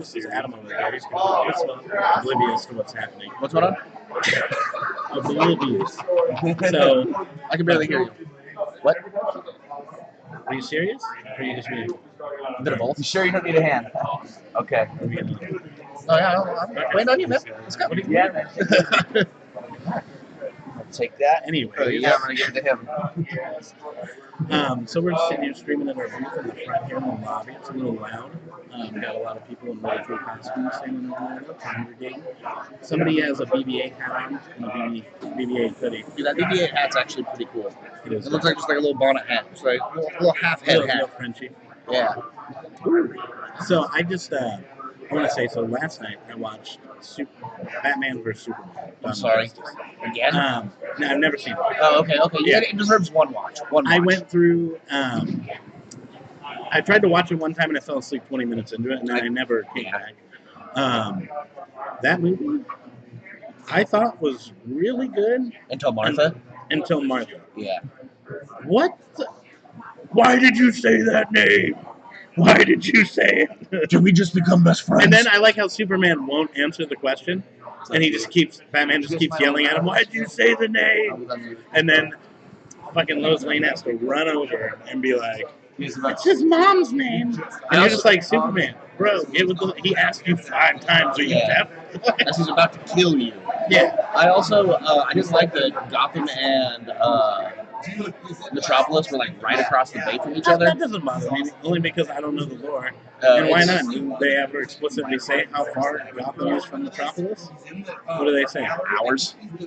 This is Adam over there. He's oblivious to what's happening. What's going on? Oblivious. So, I can barely hear you. What? are you serious? Or are you just being? A bit of both. You sure you don't need a hand? Okay. Oh yeah, I'm waiting on you, man. Let's go. Yeah, man. I'll take that. Anyway, Yeah, I'm gonna give it to him. So we're sitting here streaming at our booth in the front here in the lobby. It's a little loud. Got a lot of people in really cool costumes standing over there congregating. Somebody has a BB-8 hat on and a BB-8 hoodie. Dude, that BB-8 hat's actually pretty cool. It is. It looks like just like a little bonnet hat. It's like a little half head Little hat. Frenchy. Yeah. So I just, I want to say, so last night I watched Batman vs. Superman. I'm sorry. Again? No, I've never seen it. Oh, okay. Yeah. It deserves one watch. I went through, I tried to watch it one time and I fell asleep 20 minutes into it and then I never came back. That movie, I thought was really good. Until Martha? Until Martha. Yeah. What? Why did you say that name? Why did you say it? Did we just become best friends? And then I like how Superman won't answer the question. And Batman just keeps yelling at him, why did you say the name? And then fucking Lois Lane has to run over and be like, it's his mom's name. And you're just like, Superman, bro, he asked you 5 times, are you deaf? As he's about to kill you. Yeah. I also, I just like that Gotham and Metropolis were like right across the bay from each other. That doesn't bother me, only because I don't know the lore. And why not? Didn't they ever explicitly say how far Gotham is from Metropolis? What do they say? Hours. Yeah,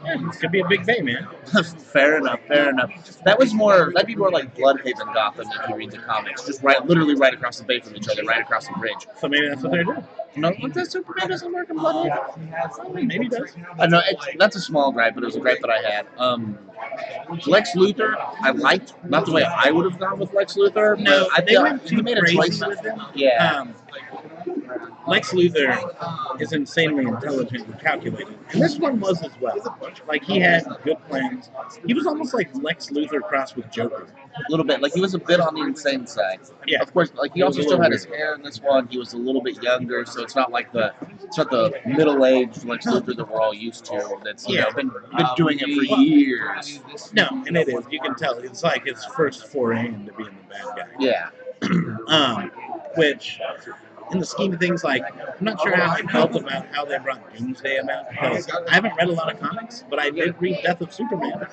it could be a big bay, man. Fair enough. That'd be more like Bloodhaven Gotham if you read the comics. Just literally right across the bay from each other, right across the bridge. So maybe that's what they're doing. No, does Superman doesn't work in Bloodhaven? Maybe it does. No, that's a small gripe, but it was a gripe that I had. Lex Luthor, I liked. Not the way I would have gone with Lex Luthor. No, I they went too made a crazy choice with him. Yeah. Lex Luthor is insanely intelligent and calculated. And this one was as well. Like, he had good plans. He was almost like Lex Luthor crossed with Joker. A little bit. Like, he was a bit on the insane side. Yeah. Of course, like, he also still had his hair in this one. He was a little bit younger, so it's not like the middle-aged Lex Luthor that we're all used to. That's, been doing it for years. No, and it is. You can tell. It's like his first foray into being the bad guy. Yeah. Which, in the scheme of things, like, I'm not sure how I felt about how they brought Doomsday about, because I haven't read a lot of comics, but I did read Death of Superman,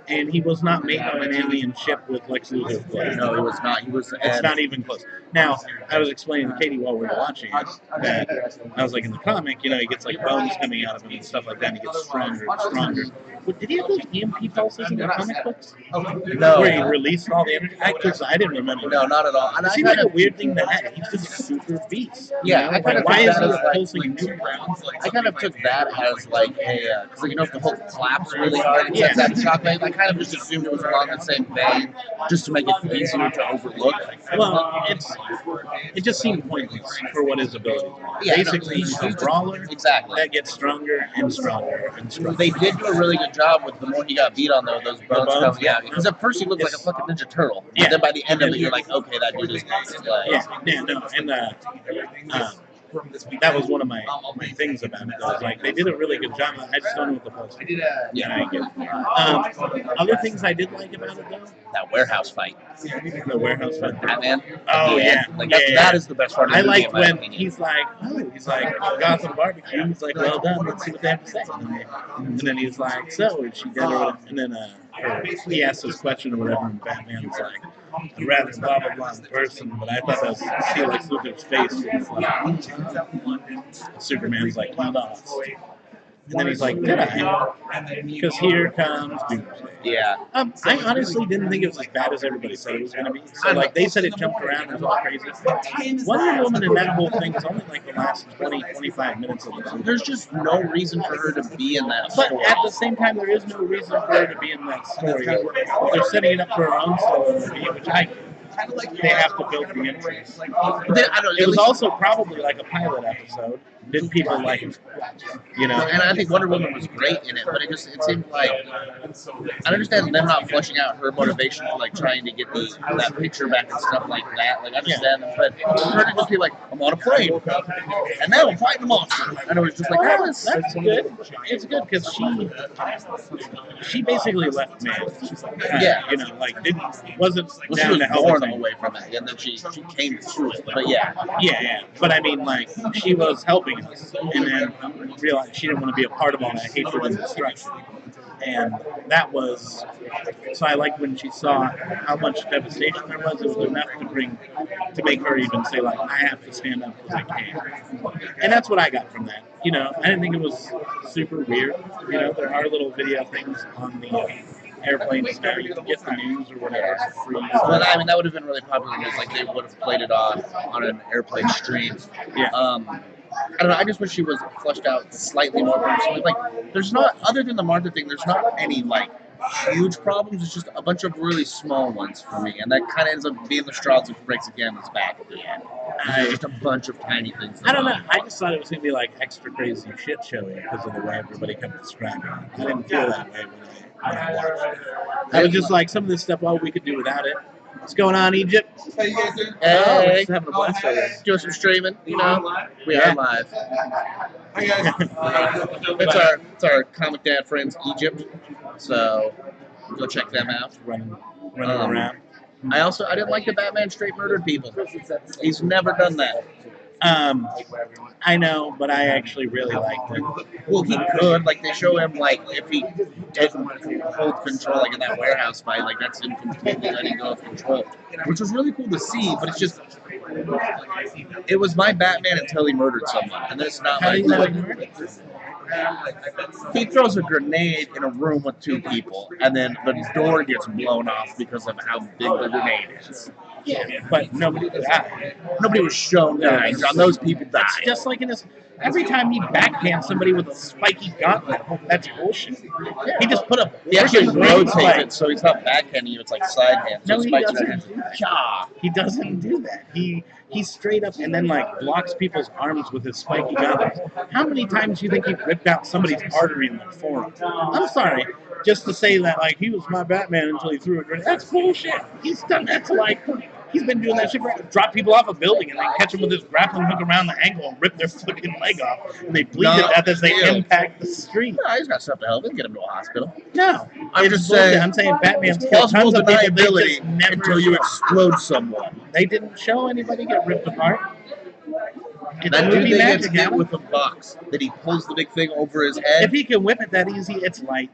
and he was not made on an alien ship with Lex Luthor's blood. No, he was not. It's not even close. Now, I was explaining to Katie while we were watching it that I was like, in the comic, he gets like bones coming out of him and stuff like that, and he gets stronger and stronger. But did he have those EMP pulses in the comic books? No. Where he released all the energy? I didn't remember. No, not at all. And it seemed like a weird thing to have. He's just a super beast. Yeah, I kind of why is took he that as pulsing nuclear? I kind of took that as like a, because if the Hulk claps really hard and sends out a shockwave, I kind of just assumed it was along the same vein, just to make it easier to overlook. Well, it just seemed pointless for what his abilities are. Yeah, basically, he's a brawler that gets stronger and stronger and stronger. They did do a really good job with the more he got beat on, though, those bones coming out. Because at first he looked like a fucking Ninja Turtle. Yeah. And then by the end of it, you're like, okay, that dude is nice. That was one of my things about it. Was like, they did a really good job. I just don't know what the pulse is. Other things I did like about it, though? That warehouse fight. The warehouse fight. Batman. Oh, yeah. Like, that is the best part of the movie, I like when he's like, Gotham barbecue. He's like, well done. Let's see what they have to say. And then he's like, so, is she dead or whatever? And then he asks this question or whatever, and Batman's like, I'd rather blah blah blah in person, but I thought that was see like Luthor's face. Superman's like, he lost. And then he's like, did I? Because here comes Doomsday. Yeah. I honestly didn't think it was as bad as everybody said it was going to be. So, like, they said it jumped around and was all crazy. Wonder Woman in that whole thing is only like the last 20, 25 minutes of the movie. There's just no reason for her to be in that story. But at the same time, there is no reason for her to be in that story. They're setting it up for her own solo movie, which they have to build the interest. It was also probably like a pilot episode did people like it? You know, And I think Wonder Woman was great in it, but it seemed like I understand them not fleshing out her motivation for like trying to get that picture back and stuff like that. Like I understand them, but for her to just be like, I'm on a plane, and now I'm fighting a monster, and it was just like that's good. It's good because she basically left man. Yeah. You know, like wasn't well, she down was to help born him. away from it, and then she came to it. But yeah, Yeah. But I mean, like, she was helping us, and then realized she didn't want to be a part of all that hatred and destruction. And that was, so I liked when she saw how much devastation there was. It was enough to make her even say, like, I have to stand up because I can. And that's what I got from that. You know, I didn't think it was super weird. You know, there are little video things on the airplanes now. You can get the news or whatever for free. well, I mean that would have been really popular news. Like they would have played it on an airplane stream. Yeah. I don't know. I just wish she was fleshed out slightly more personally. Like, there's not, other than the Martha thing, there's not any like huge problems. It's just a bunch of really small ones for me, and that kind of ends up being the straw that breaks the camel's back at the end. Just a bunch of tiny things. I don't know. I just thought it was gonna be like extra crazy shit showy because of the way everybody kept describing it. I didn't feel that way when I watched it. I was just like, some of this stuff, well, we could do without it. What's going on, Egypt? How you guys doing? Oh, Hey, just having a blast over there. doing some streaming. You know, we are live. Hi guys. It's our comic dad friends, Egypt. So go check them out. running around. I didn't like the Batman straight murdered people. He's never done that. I know, but I actually really liked it. Well, he could. Like, they show him, like, if he didn't hold control, like, in that warehouse fight, like, that's him completely letting go of control. Which was really cool to see, but it's just, it was my Batman until he murdered someone. And that's not How do my you know he murdered? He throws a grenade in a room with two people, and then the door gets blown off because of how big the grenade is. Yeah, but nobody died. Nobody was shown dying. John, those people died. It's just like in his. Every time he backhands somebody with a spiky gauntlet, that's bullshit. He just put a. He actually freaking ring rotates spike. it, so he's not backhanding you. It's like sidehand. So No, he spikes doesn't your do hand. that. Cha. He doesn't do that. He straight up and then like blocks people's arms with his spiky gauntlet. How many times do you think he ripped out somebody's artery in the forearm? I'm sorry, just to say that like he was my Batman until he threw a grenade. That's bullshit. He's done that to like. He's been doing that shit for drop people off a building and then catch them with his grappling hook around the ankle and rip their fucking leg off. And they bleed to death as they impact the street. No, he's got stuff to help him get him to a hospital. No. I'm It's just bullshit. saying, I'm saying Batman's It's killed plausible tons of people. They deniability just never until you show. explode someone. They didn't show anybody get ripped apart. It's That dude movie that gets magic, hit Adam. with a box that he pulls the big thing over his head. If he can whip it that easy, it's light.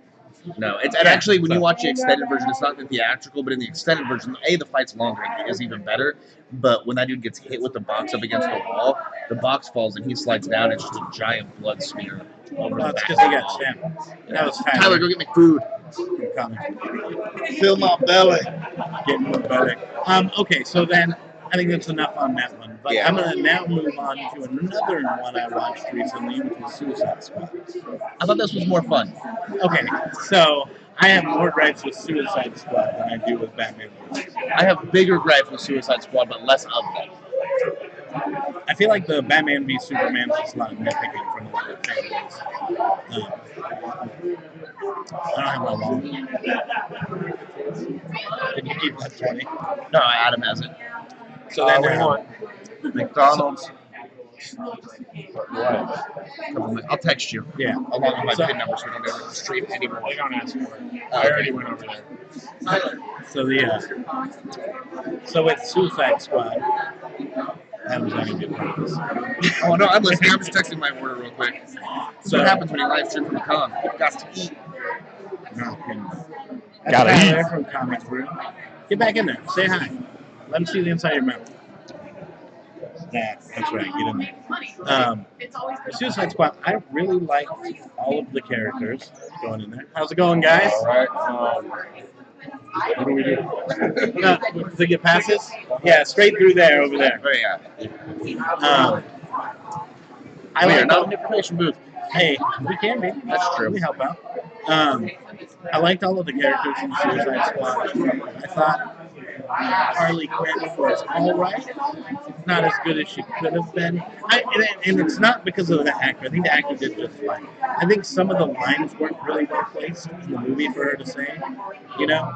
No, and actually, when you watch the extended version, it's not the theatrical, but in the extended version, the fight's longer and is even better. But when that dude gets hit with the box up against the wall, the box falls and he slides down. It's just a giant blood smear over Well, the it's back. because he got stabbed. That was Tyler, go get me food. Fill my belly. Get more belly. Okay, so then I think that's enough on that one. But Yeah. I'm going to now move on to another one I watched recently, which was Suicide Squad. I thought this was more fun. Okay, so I have more gripes with Suicide Squad than I do with Batman. I have bigger gripes with Suicide Squad, but less of them. I feel like the Batman v Superman is just a lot of nitpicking from a lot of families. I don't have my wallet. Did you keep that 20? No, Adam has it. So then, McDonald's. I'll text you. yeah. Along with my So- PIN number so we don't ever stream anymore. They don't ask for it. I already went over there. So with Suicide Squad, Adam's not gonna be a part of this. Oh, no, I'm listening. I'm just texting my order real quick. So what happens when you live stream from a con? You've got to eat. No kidding. That's Gotta Tyler eat. from Comics Brew. Get back in there. Say hi. Let him see the inside of your mouth. That's right. Get in there. Suicide Squad. I really liked all of the characters going in there. How's it going, guys? All right. What do we do? To get passes? Yeah, straight through there, over there. Oh, yeah. I We are like not all, an information booth. Hey, we can be. That's true. We help out. I liked all of the characters in Suicide Squad. I thought Harley Quinn was all right, not as good as she could have been. And it's not because of the actor. I think the actor did just fine. I think some of the lines weren't really well placed in the movie for her to say, you know,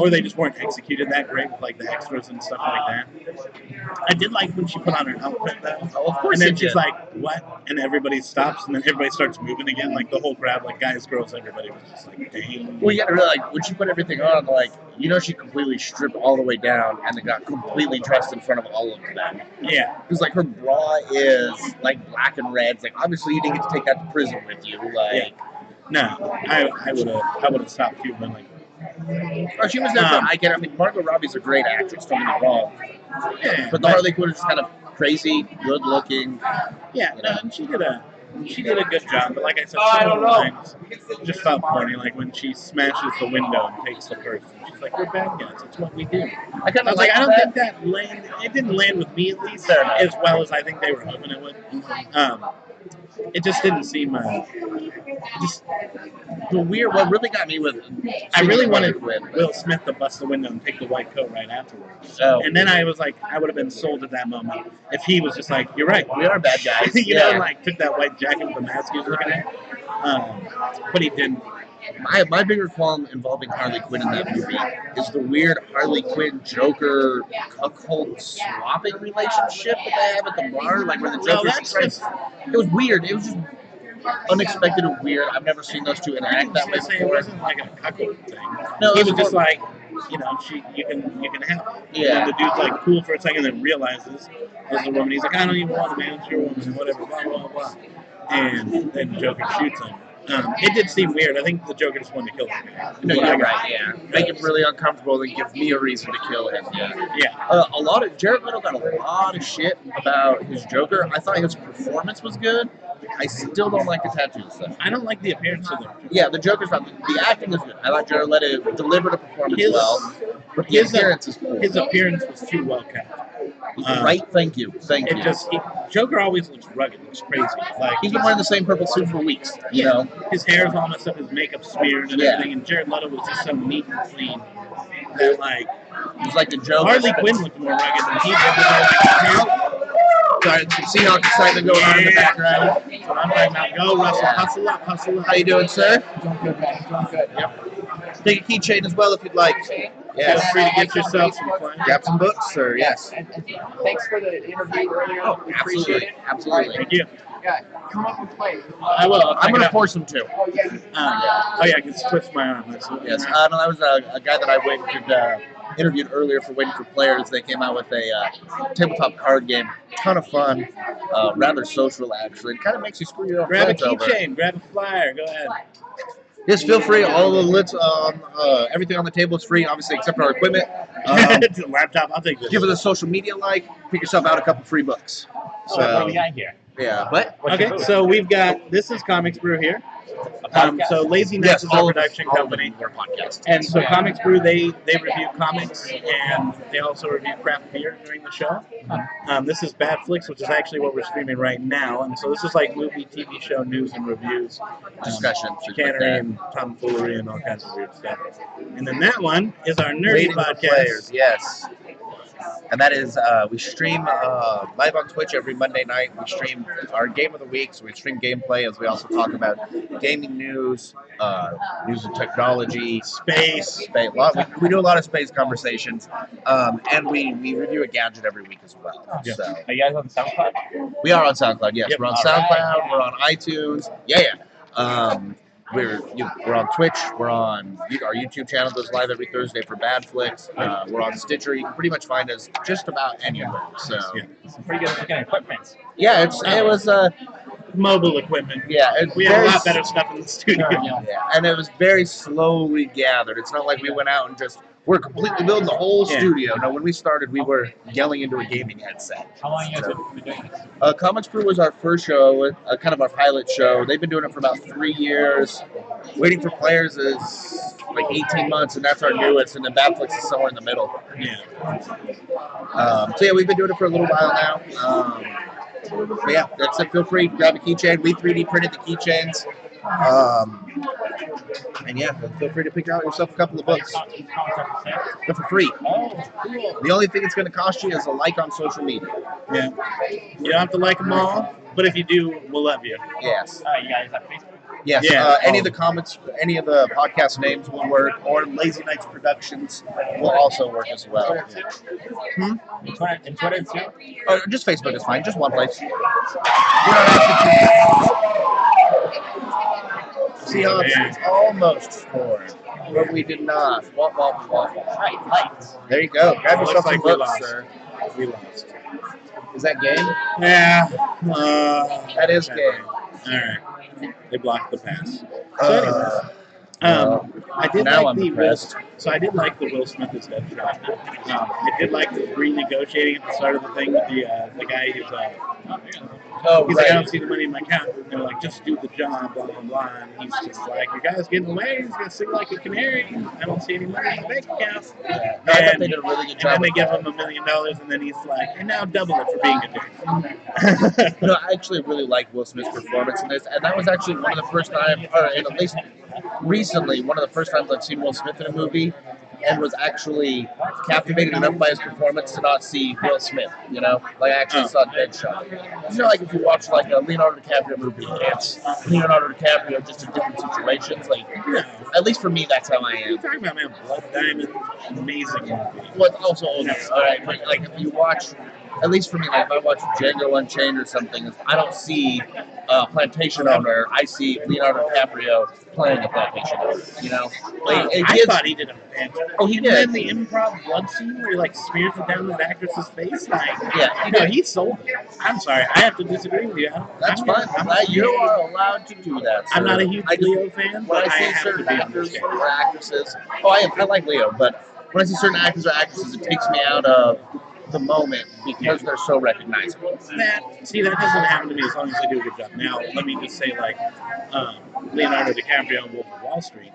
or they just weren't executed that great with like the extras and stuff like that. I did like when she put on her outfit though. Oh, of course And then it she's did. like, "What?" And everybody stops, and then everybody starts moving again. Like the whole crowd, like guys, girls, everybody was just like, "Dang." Well, you gotta realize, like, when she put everything on, like, you know, she completely stripped all the way down and then got completely dressed in front of all of them. Yeah. Because, like, her bra is, like, black and red. It's like, obviously, you didn't get to take that to prison with you. Like, No, I would have stopped too, but like, oh, she was there for, I get it. I mean, Margot Robbie's a great actress, don't get me wrong. yeah. But the Harley Quinn is kind of crazy, good looking. Yeah, no, and she did a good job. But like I said, some of the lines just felt corny. Like when she smashes the window and takes the purse, and she's like, "We're bad guys. It's what we do." I kind I of was like, I don't that. think that landed. It didn't land with me at least Fair enough. as well as I think they were hoping it would. It just didn't seem. Just The weird, what really got me with. I really wanted Harley Quinn. Will Smith to bust the window and take the white coat right afterwards. Oh. And then I was like, I would have been sold at that moment if he was just like, "You're right, We are bad guys. you know, Yeah. like took that white jacket with the mask he was looking at. But he didn't. My bigger qualm involving Harley Quinn in that movie is the weird Harley Quinn Joker cuckold swapping relationship that they have at the bar, like where the No, Joker's that's trying- just. It was weird. It was just unexpected and weird. I've never seen those two I interact was that way gonna say it before. wasn't like a cuckold thing. No, He it was was just more- like, you know, you can have it. Yeah. And the dude's like cool for a second, then realizes there's a woman. He's like, I don't even want a man, it's your woman, and whatever, blah blah blah. And then Joker shoots him. It did seem weird. I think the Joker just wanted to kill him. No, you're right. Yeah, make him really uncomfortable and give me a reason to kill him. Yeah. Yeah. A lot of Jared Leto got a lot of shit about his Joker. I thought his performance was good. I still don't like the tattoos though. I don't like the appearance of the Joker. Yeah, the Joker's not. The acting is good. I like Jared Leto delivered a performance His- well, but the his- appearance is cool. His appearance was too well kept. Right? Thank you. Thank It you. just Joker always looks rugged, looks crazy. Like He's been wearing the same purple suit for weeks. You know. his hair's all messed up, his makeup smeared and Yeah. everything, and Jared Leto was just so neat and clean that like He's like the Joker. Harley Quinn looked more rugged than he did with all that hair. Sorry, some Seahawk excitement going on in the background. That's what I'm talking about. Go, Russell. Yeah. Hustle up, hustle up. How you doing, sir? Doing good, man. Doing good. Take a keychain as well if you'd like. Feel Yes. free to get yourself some fun. Grab some books, or yes. And thanks for the interview earlier. Oh, We appreciate absolutely, it. absolutely. Thank you. Yeah, come up and play. I will. I'll I'm check gonna it out. force him to. Oh, yeah. Oh yeah, I can twist my arm. That's what- Yes, no, that was a guy that I interviewed earlier for Waiting for Players. They came out with a tabletop card game. Ton of fun, rather social actually. It kind of makes you screw your own Grab a friends over. keychain. Grab a flyer. Go ahead. Yes, feel free. All the lids, everything on the table is free, obviously, except for our equipment. Laptop. I'll take this. Give it a social media like. Pick yourself out a couple free books. So, What do we got here? yeah, but Okay, so we've got this is Comics Brew here. So Lazy Nights is all our of production all of company. them were podcasts. And so Comics Brew, they review comics and they also review craft beer during the show. This is BadFlix, which is actually what we're streaming right now. And so this is like movie, TV show news and reviews, Discussions, things like chicanery that. and tomfoolery and all kinds of weird stuff. And then that one is our nerdy Waiting for podcast. Players, yes. And that is, we stream live on Twitch every Monday night. We stream our game of the week, so we stream gameplay as we also talk about gaming news, news and technology, Space. we do a lot of space conversations, and we review a gadget every week as well. Yeah. So Are you guys on SoundCloud? we are on SoundCloud, yes. Yep. We're on All SoundCloud, right. we're on iTunes, yeah. We're on Twitch. We're on our YouTube channel goes live every Thursday for BadFlix. We're on Stitcher. You can pretty much find us just about anywhere. So Yeah. Some pretty good looking equipment. yeah, it was Mobile equipment. it's We have a very lot better stuff in the studio. Yeah, and it was very slowly gathered. It's not like we went out and just we're completely building the whole Yeah. studio. No, when we started, we were yelling into a gaming headset. How long you guys been doing this? Comics Brew was our first show, kind of our pilot show. They've been doing it for about 3 years. Waiting for Players is like 18 months, and that's our newest. And then BadFlix is somewhere in the middle. Yeah. So yeah, we've been doing it for a little while now. But yeah, that's it. Feel free to grab a keychain. We 3D printed the keychains. And yeah, feel free to pick out yourself a couple of books. These comics are for sale. They're for free. Oh, cool. The only thing it's going to cost you is a like on social media. Yeah. You don't have to like them all, but if you do, we'll love you. Yes. You guys have Facebook? Yes. Yeah. Any of the comments, any of the podcast names will work, or Lazy Nights Productions will also work as well. Twitter too? Hmm? And Twitter too? Oh, just Facebook is fine. Just one place. We're not asking Seahawks almost scored, but we did not. Waffle. Right, lights. There you go. Grab Looks yourself some like we books, lost. sir. We lost. Is that game? Yeah. That is okay. game. All right. They blocked the pass. So Uh, I did now like I'm the depressed. I did like the Will Smith as Deadshot. I did like the renegotiating at the start of the thing with the guy who's he's like, I don't see the money in my account. And they're like, just do the job, blah blah blah. And he's just like, your guy's getting away. He's gonna sing like a canary. I don't see any money in the bank account. I thought they did a really good And job. then they with give that. him $1 million, and then he's like, and now double it for being a dick. No, I actually really liked Will Smith's performance in this, and that was actually one of the first times, or at least recently, one of the first times I've seen Will Smith in a movie, and was actually captivated enough by his performance to not see Will Smith. You know, like I actually saw Deadshot. You know, like if you watch like a Leonardo DiCaprio movie, it's Leonardo DiCaprio just in different situations. Like, at least for me, that's how I What are you am. talking about, man? Blood Diamond, amazing movie. What's also older, all right, but like if you watch, at least for me, like if I watch Django Unchained or something, I don't see a plantation owner. I see Leonardo DiCaprio playing a plantation owner. You know, like it I gives. thought he did a fantastic. Oh, he And then did. the improv blood scene where he like smears it down the actress's face, like Yeah, he no, did. he sold it. I'm sorry, I have to disagree with you. That's I'm fine. You are allowed to do that. I'm sir. not a huge I just- Leo fan, When but I see have to certain be actors understanding. or actresses, I like Leo, but when I see certain actors or actresses, it takes me out of the moment because they're so recognizable. That doesn't happen to me as long as they do a good job. Now, let me just say, like Leonardo DiCaprio in Wolf of Wall Street,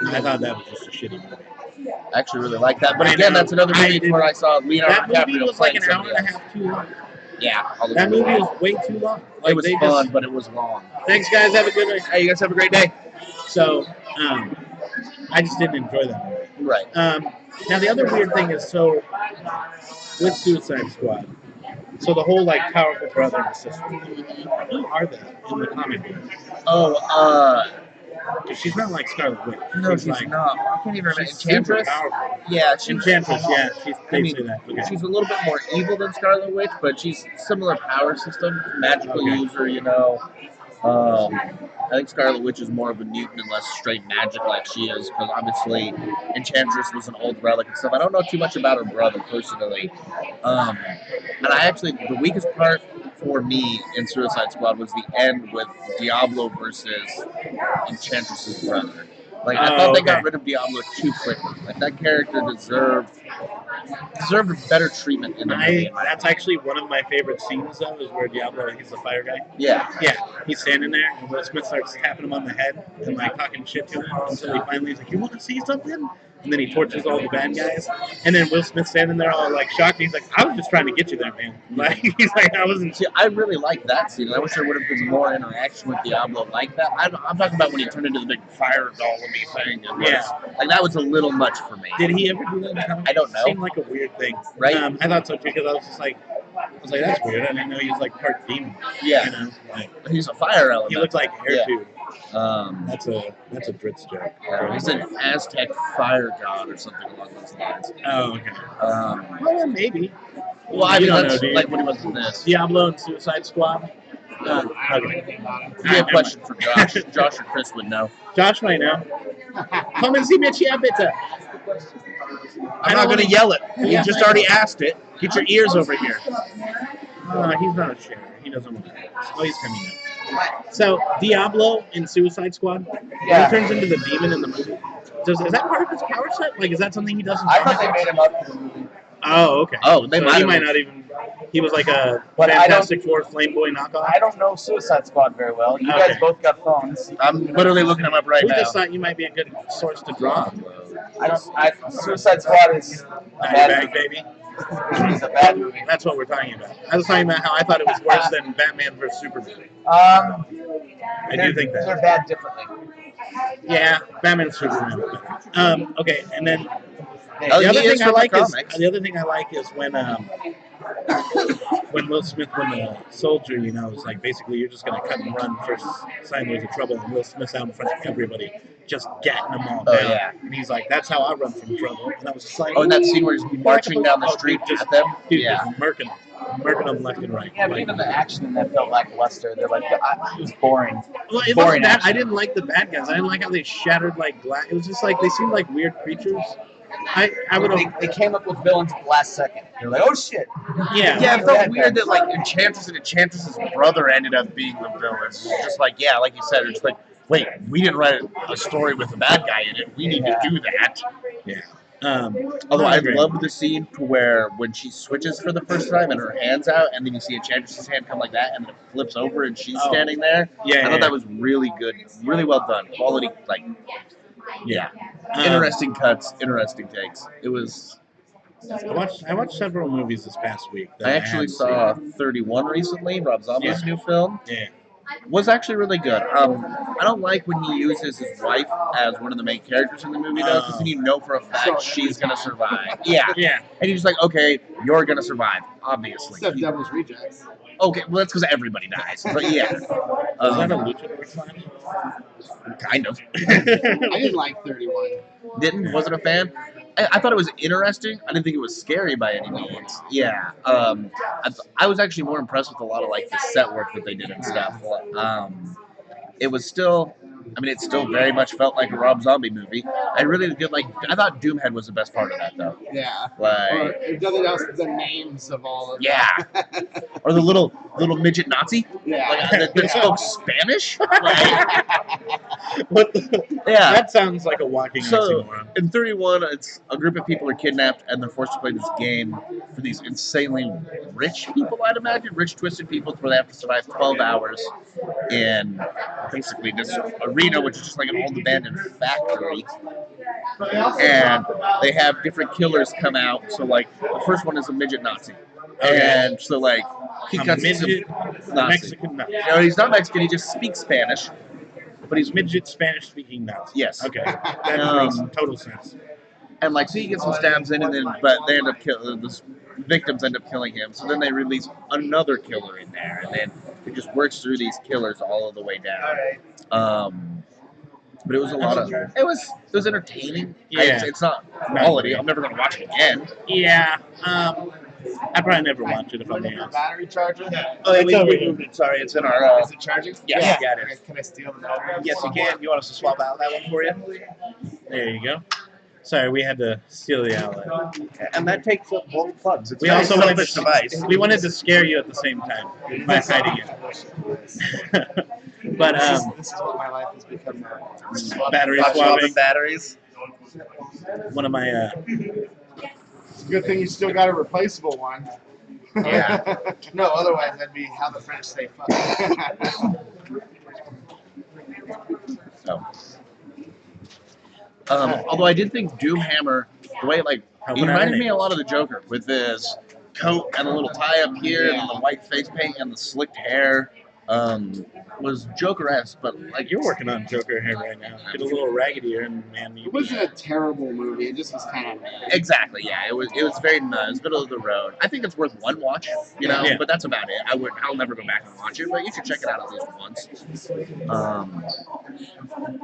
I thought that was just a shitty movie. I actually really like that. But I again, know. that's another I movie didn't- where I saw Leonardo That movie DiCaprio was like playing an hour somebody and a else. half too long. Yeah, That movie was way too long. Like, it was they fun, just- but it was long. Thanks, guys. Have a good night. Hey, you guys have a great day. So, I just didn't enjoy that movie. Right. Now the other weird thing is, so with Suicide Squad, so the whole like powerful brother and sister, who are they in the comic book? Oh, 'Cause she's not like Scarlet Witch. no, she's like, not. I can't even remember. She's super Enchantress? powerful. Yeah, she's Enchantress, yeah. They I mean, say that. Okay. she's a little bit more evil than Scarlet Witch, but she's similar power system, magical Okay. user, you know. I think Scarlet Witch is more of a mutant and less straight magic like she is, because obviously Enchantress was an old relic and stuff. I don't know too much about her brother personally. And I actually, the weakest part for me in Suicide Squad was the end with Diablo versus Enchantress's brother. Like, I thought they got rid of Diablo too quickly. Like, that character deserved better treatment in the movie. That's actually one of my favorite scenes, though, is where Diablo, he's the fire guy. Yeah. Yeah, he's standing there, and Will Smith starts tapping him on the head and like talking shit to him until he finally is like, "You want to see something?" And then he tortures all the bad guys. And then Will Smith standing there all like shocked. He's like, "I was just trying to get you there, man." Like he's like, "I wasn't." See, I really like that scene. I wish there would have been more interaction with Diablo like that. I'm talking about when he turned into the big fire golem-y thing. And like that was a little much for me. Did he ever do that in the comic? I don't know. It seemed like a weird thing, Right? I thought so too, because I was like, that's weird. I didn't know he was like part demon. Yeah. You know, like, He's a fire element. he looked like hair Yeah. too. That's That's a Dritz joke. he's an Aztec fire god or something along those lines. Oh, okay. Well, then maybe. Well, I You mean, don't that's know, do you? like what he was in this. Diablo and Suicide Squad. Okay. It'd be a question for Josh. Josh or Chris would know. Josh might know. Come and see me here, bitte. I'm not going to yell it. You just already asked it. Get your ears over here. He's not a sharer. He doesn't want to. Oh, he's coming now. So, Diablo in Suicide Squad, Yeah. he turns into the demon in the movie. Is that part of his power set? Like, is that something he does in I thought comics? they made him up for the movie. Oh, okay. Oh, they So might he have. might not even. He was like a But I don't- Fantastic Four Flame Boy knockoff. I don't know Suicide Squad very well. You Okay. guys both got phones. I'm literally looking him up right We now. just thought you might be a good source to draw. Suicide Squad is a bad Bag, movie. baby. It's a bad movie. That's what we're talking about. I was talking about how I thought it was worse than Batman vs Superman. I do think that. They're bad differently. Yeah, Batman Superman. Okay, and then Oh, the he other is thing I from the like is comics. the other thing I like is when Will Smith, when the soldier, you know, is like basically you're just gonna cut and run first sign there's a trouble, and Will Smith's out in front of everybody, just getting them all Oh, down. yeah. And he's like, "That's how I run from trouble." And I was just like, Oh, and that scene where he's "Ooh, marching down the oh, street dude, at them. dude, Yeah. just murking them left and right. Yeah, but Like, even the action in that felt lackluster. They're like, it was boring. well, it Boring wasn't that. I action. didn't like the bad guys. I didn't like how they shattered like glass. It was just like they seemed like weird creatures. I would have. They came up with villains at the last second. They're like, oh shit. Yeah. Yeah, it felt Bad weird guys. that like Enchantress and Enchantress's brother ended up being the villains. It's just like, yeah, like you said, it's like, wait, we didn't write a story with the bad guy in it. We need to do that. Yeah. Although I agree. love the scene where when she switches for the first time and her hand's out, and then you see Enchantress's hand come like that, and then it flips over and she's standing there. Yeah, I thought that was really good, really well done. Quality, like, yeah. Interesting cuts, interesting takes. It was. I watched several movies this past week. That I actually hadn't saw 31 recently, Rob Zombie's Yeah. new film. seen. Yeah. Was actually really good. I don't like when he uses his wife as one of the main characters in the movie, though, because then you know for a fact she's gonna survive. Yeah, Yeah. and he's just like, okay, you're gonna survive, obviously. Except Devil's Rejects. Okay, well that's because everybody dies. But yeah, Is that a luchador sign? kind of. I didn't like 31. Wasn't a fan. I thought it was interesting. I didn't think it was scary by any means. Yeah. I was actually more impressed with a lot of like the set work that they did and stuff. It was still. I mean, it still very much felt like a Rob Zombie movie. I really did like. I thought Doomhead was the best part of that, though. Yeah. Like, Or if nothing else, the names of all of yeah. Or the little midget Nazi. Yeah. Like, that spoke Spanish. What the? Yeah. That sounds like a walking So oxymoron. in 31, it's a group of people are kidnapped and they're forced to play this game for these insanely rich people, I'd imagine, rich twisted people, where they have to survive 12 hours in basically this arena, which is just like an old abandoned factory. And they have different killers come out. So like the first one is a midget Nazi, and so like he A cuts midget Nazi. Mexican Nazi. No, he's not Mexican. He just speaks Spanish. But he's midget Spanish speaking Nazi. Yes. Okay. That makes total sense. And like, so he gets some stabs in, and then but they end up the victims end up killing him. So then they release another killer in there, and then it just works through these killers all of the way down. But it was a lot of it was entertaining. Yeah. It's not quality. I'm never gonna watch it again. Yeah. I probably never watch it if I'm being honest. Battery charger? Oh, It's over here. moved it. Sorry, it's in our. Is it charging? Yes, Yeah. it is. Can I steal the battery? Yes, you can. You want us to swap out that one for you? There you go. Sorry, we had to steal the outlet. And that takes up both plugs. It's We a also very wanted selfish to, device. we wanted to scare you at the same time by hiding it. But This is what my life has become now. battery Swapping swapping. batteries. One of my It's a good thing you still got a replaceable one. Yeah. No, otherwise that'd be how the French say fuck. So. Although I did think Doomhammer, the way like How he would I reminded name me a lot of the Joker with his coat and a little tie up here and the white face paint and the slicked hair. Was Joker-esque, but like you're working on Joker here right now. Get a little raggedy here, and man, you It wasn't a terrible movie. It just was kind of exactly, yeah. It was very nice, middle of the road. I think it's worth one watch, you know, Yeah. but that's about it. I'll never go back and watch it, but you should check it out at least once.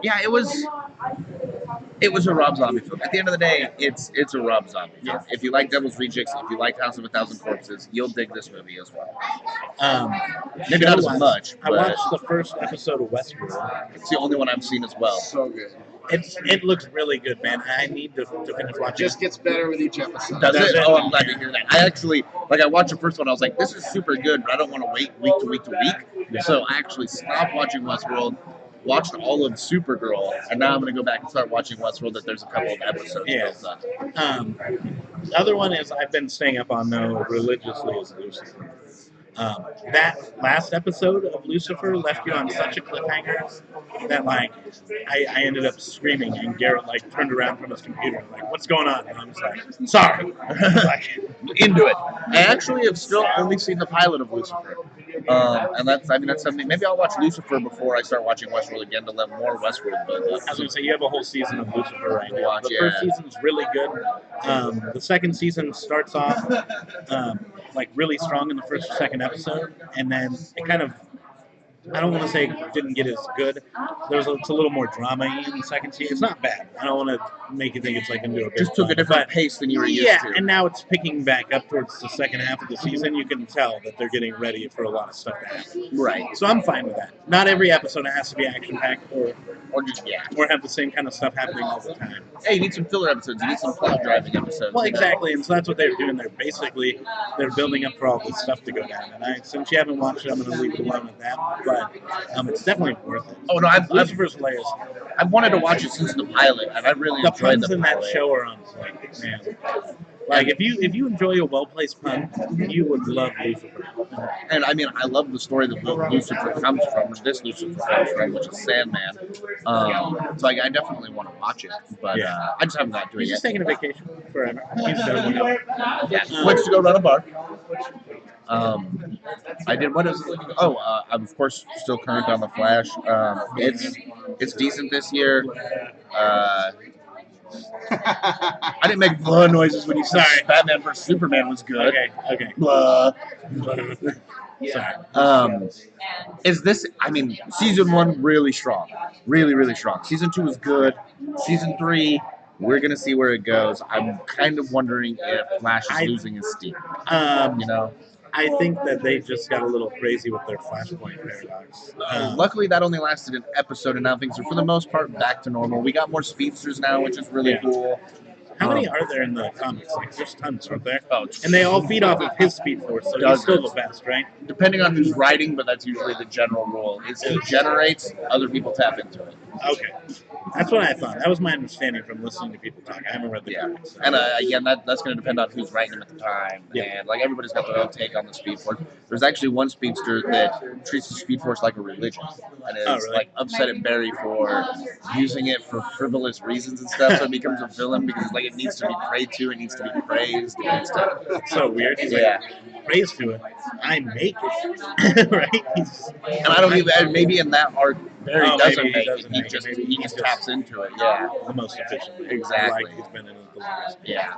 Yeah, it was a Rob Zombie film. At the end of the day, it's a Rob Zombie film. If you like Devil's Rejects, if you like House of a Thousand Corpses, you'll dig this movie as well. Maybe not as show-wise, much, I but watched the first episode of Westworld. it's the only one I've seen as well. so good. It looks really good, man. I need to finish It watching. just gets better with each episode. Does Does it? it? Oh, I'm glad to hear that. I actually, like, I watched the first one. I was like, this is super good, but I don't want to wait week to week to week. So I actually stopped watching Westworld, watched all of Supergirl, and now I'm going to go back and start watching Westworld. That there's a couple of episodes. Yeah. still done. The other one is I've been staying up on though religiously is Lucifer. That last episode of Lucifer left you on such a cliffhanger that like I ended up screaming, and Garrett like turned around from his computer like, "What's going on?" And I was like, "Sorry." Like, Into it. I actually have still only seen the pilot of Lucifer. And that's something. Maybe I'll watch Lucifer before I start watching Westworld again to let more Westworld build up. I was going to say, you have a whole season of Lucifer right now. Watch, The yeah. first season's really good. The second season starts off like really strong in the first or second episode, and then it kind of, I don't want to say it didn't get as good. It's a little more drama in the second season. It's not bad. I don't want to make you think it's like into a big Just took a different pace than you were used to. and now it's picking back up towards the second half of the season. You can tell that they're getting ready for a lot of stuff to happen. Right. So I'm fine with that. Not every episode has to be action-packed or have the same kind of stuff happening all the time. Hey, you need some filler episodes. You need some plot driving episodes. Well, exactly, and so that's what they're doing. They're building up for all this stuff to go down. And since you haven't watched it, I'm going to leave it alone at that. But it's definitely worth it. Oh no, Lucifer's hilarious. I've wanted to watch it since the pilot, and I really The enjoyed puns the in pilot. that show are on point, man. Like if you enjoy a well-placed pun, you would love Lucifer. And I mean, I love the story that Lucifer comes from, or this Lucifer comes from, which is Sandman. So I definitely want to watch it, but I just haven't got to it He's yet. just taking a vacation forever. He's done with it. Yeah, went to go run a bar. I did. What is? Oh, I'm of course still current on the Flash. It's decent this year. I didn't make blah noises when you said Batman vs Superman was good. Okay. Blah. Sorry. Is this? I mean, season 1 really strong, really strong. Season 2 is good. Season 3, we're gonna see where it goes. I'm kind of wondering if Flash is losing his steam. You know. I think that they just got a little crazy with their Flashpoint paradox. Luckily, that only lasted an episode, and now things are, for the most part, back to normal. We got more speedsters now, which is really cool. How many are there in the comics? Like, there's tons, aren't there? Oh, and they all feed off of his Speed Force, so he's still the best, right? Depending on who's writing, but that's usually the general rule. Is he generates, other people tap into it. Okay. That's what I thought. That was my understanding from listening to people talk. I haven't read the comics. So. And again, that's going to depend on who's writing them at the time. And like everybody's got their own take on the Speed Force. There's actually one speedster that treats the Speed Force like a religion, and is like upset at Barry for using it for frivolous reasons and stuff. So it becomes a villain because like it needs to be prayed to, it needs to be praised. It needs to. It's so weird. He's like, praise to it. I make it, right? And I don't even. Maybe in that arc, Barry doesn't make it. He just taps into it. Yeah, the most efficient. Exactly. Like he's been in it the longest. Yeah.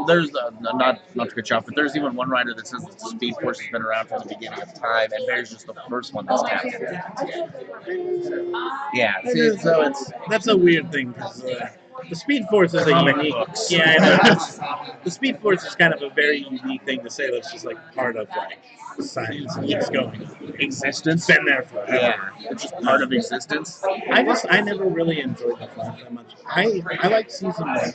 There's not to cut you off, but there's even one writer that says that the Speed Force has been around from the beginning of time, and Barry's just the first one that's tapped into it. Yeah. See, so that's a weird thing because. The Speed Force is a unique. Yeah, I know. The Speed Force is kind of a very unique thing to say. That's just like part of like science and keeps going. Existence. Been there forever. Yeah, it's just part of existence. I never really enjoyed the Flash that much. I liked season 1.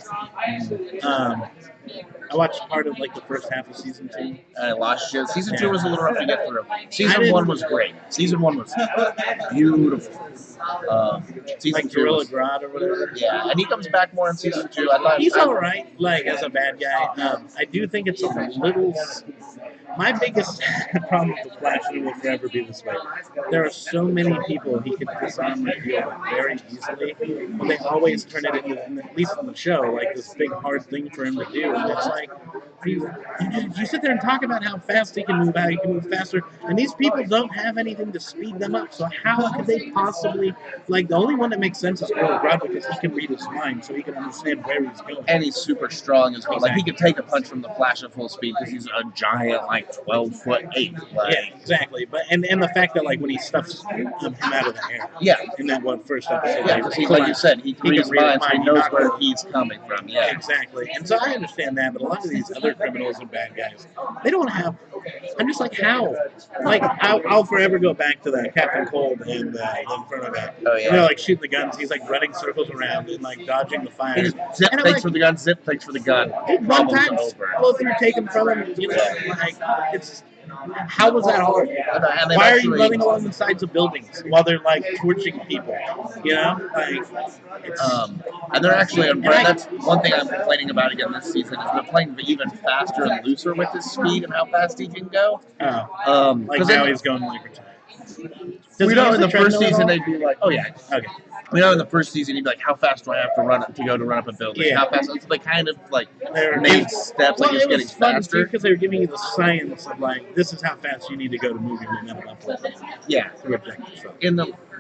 I watched part of like the first half of season 2. I lost you. Season 2 was a little rough to get through. Season 1 was great. Season 1 was beautiful. Season like 2 Gorilla was, Grodd or whatever. Yeah, and he comes back more in season 2. I thought he's all right, like as a bad guy. I do think it's a little. My biggest problem with the Flash, and it will forever be this way. There are so many people he can disarm and deal with very easily, but they always turn it into, at least in the show, like this big hard thing for him to do. And it's like, you sit there and talk about how fast he can move, how he can move faster, and these people don't have anything to speed them up. So how could they possibly, like, the only one that makes sense is Gorilla Grodd because he can read his mind, so he can understand where he's going. And he's super strong as well. Like, he can take a punch from the Flash at full speed because he's a giant, like, 12'8". Like, yeah, exactly. But and the fact that like when he stuffs him out of the air. Yeah. In that one first episode. Yeah, because like you said, he can read his mind, so he knows where he's coming from. Yeah. Exactly. And so I understand that, but a lot of these other criminals and bad guys, they don't have. I'm just like, how? Like, I'll forever go back to that Captain Cold and the Inferno guy. Oh yeah. You know, like shooting the guns. He's like running circles around and like dodging the fire. Zip, thanks for the gun. Zip, thanks for the gun. One time, both of you take them from him. You know, like it's. How was that hard? Why are you running along the sides of buildings while they're like torching people? You know, like it's. And they're actually, that's one thing I'm complaining about again this season is they're playing even faster and looser with his speed and how fast he can go. Like now he's going like retarded. Does We he know use in the first treadmill at season all? they'd be like, oh yeah. Okay. We know in the first season he'd be like, how fast do I have to run up a building? Yeah. How fast? So they kind of like They're- made steps, Well, like it's it getting was fun faster. because they were giving you the science of like, this is how fast you need to go to move your momentum upwards Yeah. through objectives. So.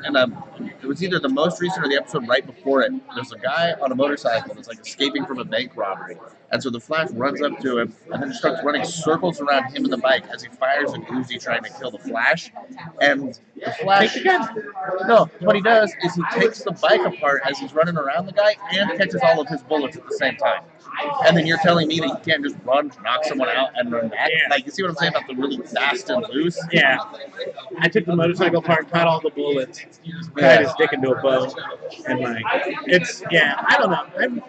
It was either the most recent or the episode right before it. There's a guy on a motorcycle that's like escaping from a bank robbery, and so the Flash runs up to him and then starts running circles around him and the bike as he fires an Uzi trying to kill the Flash. And the Flash, no, what he does is he takes the bike apart as he's running around the guy and catches all of his bullets at the same time. And then you're telling me that you can't just run, knock someone out, and run back? Yeah. Like, you see what I'm saying about the really fast and loose? Yeah. I took the motorcycle apart, cut all the bullets, tied his dick into a bow, and like, it's, yeah, I don't know.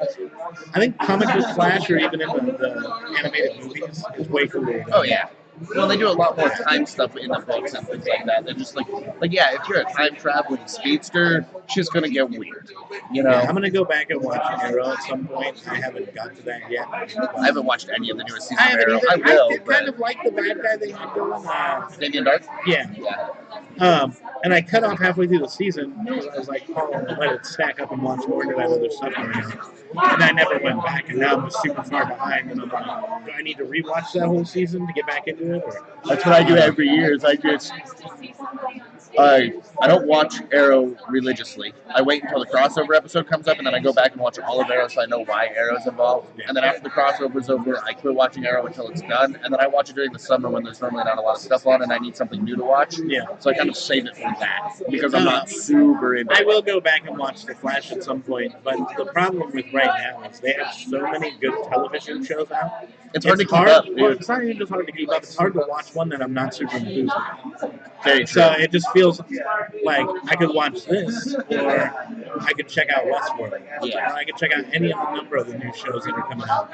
I think comic book Flash, or even in the animated movies, is way cooler. Oh, yeah. Well, they do a lot more time stuff in the books and things like that. They're just like yeah, if you're a time traveling speedster, shit's gonna get weird. You know? Yeah, I'm gonna go back and watch Arrow at some point. I haven't got to that yet. I haven't watched any of the newest seasons I of haven't Arrow. either. I will, I did kind of like the bad guy they had going. Damien Dark? Yeah. Yeah. And I cut off halfway through the season because I was like, oh, let it stack up and watch more because I have other stuff going on. And I never went back, and now I'm super far behind. And I'm like, do I need to rewatch that whole season to get back into it? Or? That's what I do every year. Is I don't watch Arrow religiously. I wait until the crossover episode comes up, and then I go back and watch all of Arrow so I know why Arrow's involved. And then after the crossover's over, I quit watching Arrow until it's done, and then I watch it during the summer when there's normally not a lot of stuff on, and I need something new to watch. Yeah. So I kind of save it for that because I'm not super into I it. will go back and watch The Flash at some point, but the problem with right now is they have so many good television shows out. It's hard to keep up, dude. Well, it's not even just hard to keep up. It's hard to watch one that I'm not super enthused about. Very true. So it just feels like I could watch this, or I could check out Westworld. Yeah. Or I could check out any of the number of the new shows that are coming out.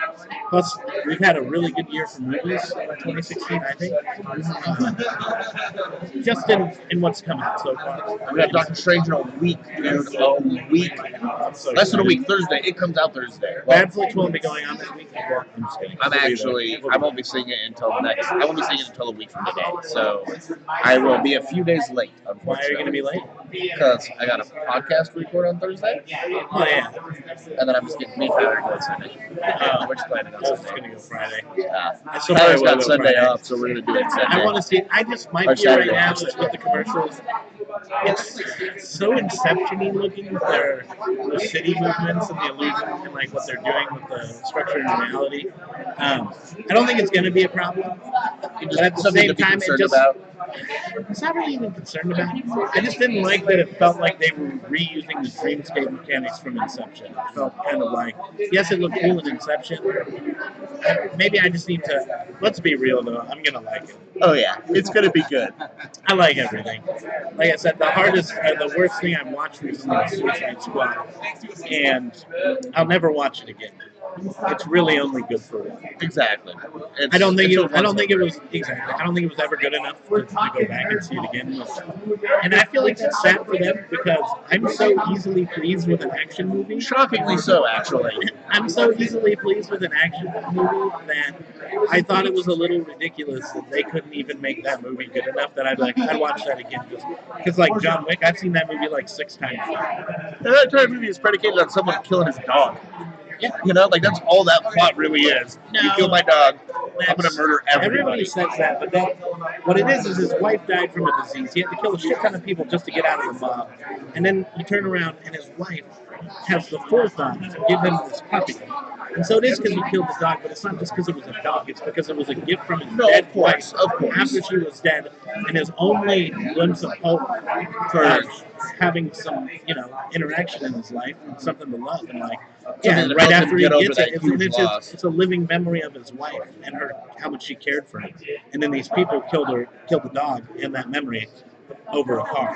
Plus, we've had a really good year for movies in 2016, I think. Just in what's come out so far. We have Doctor Strange in a week, dude. A week. I'm so Less than a excited. week. Thursday. It comes out Thursday. Well, BadFlix won't be going on that week. Well, I'm just kidding. I won't be seeing it until a week from today. So I will be a few days late, unfortunately. Why are you going to be late? Because I got a podcast to record on Thursday, Oh, yeah. and then I'm just getting me Tyler going Sunday. We're just planning on I was just Sunday. going to go Friday. Yeah. So Tyler's I will got go Sunday Friday. off, so we're gonna do it Sunday. I want to see. I just my Or fear right Saturday. now is with the commercials. It's so Inception-y looking with the city movements and the illusion and like what they're doing with the structure and reality. I don't think it's going to be a problem, but at the Something same to be time, it concerned just. about. It's not really even concerned about. I just didn't like that it felt like they were reusing the dreamscape mechanics from Inception. It felt kind of like, yes, it looked cool in Inception. Maybe I just need to. Let's be real though. I'm gonna like it. Oh yeah, it's gonna be good. I like everything. Like I said, the worst thing I've watched recently was Suicide Squad, and I'll never watch it again. It's really only good for one. Exactly. I don't think it was exactly. I don't think it was ever good enough to go back and see it again. And I feel like that's sad for them because I'm so easily pleased with an action movie. Shockingly so, actually. I'm so easily pleased with an action movie that I thought it was a little ridiculous that they couldn't even make that movie good enough that I'd watch that again just because like John Wick, I've seen that movie like 6 times. And that entire movie is predicated on someone killing his dog. Yeah. You know, like that's all that plot really is. No. You kill my dog, I'm gonna murder Everybody everybody. says that, but then what it is his wife died from a disease. He had to kill a shit ton of people just to get out of the mob. And then you turn around and his wife has the forethought to give him this puppy. And so it is because he killed the dog, but it's not just because it was a dog. It's because it was a gift from his dead wife after she was dead, and his only glimpse of hope for having some, interaction in his life and something to love. And like, yeah, that right helps after him he get over gets that it, huge it's loss. a living memory of his wife and how much she cared for him. And then these people killed the dog in that memory over a car.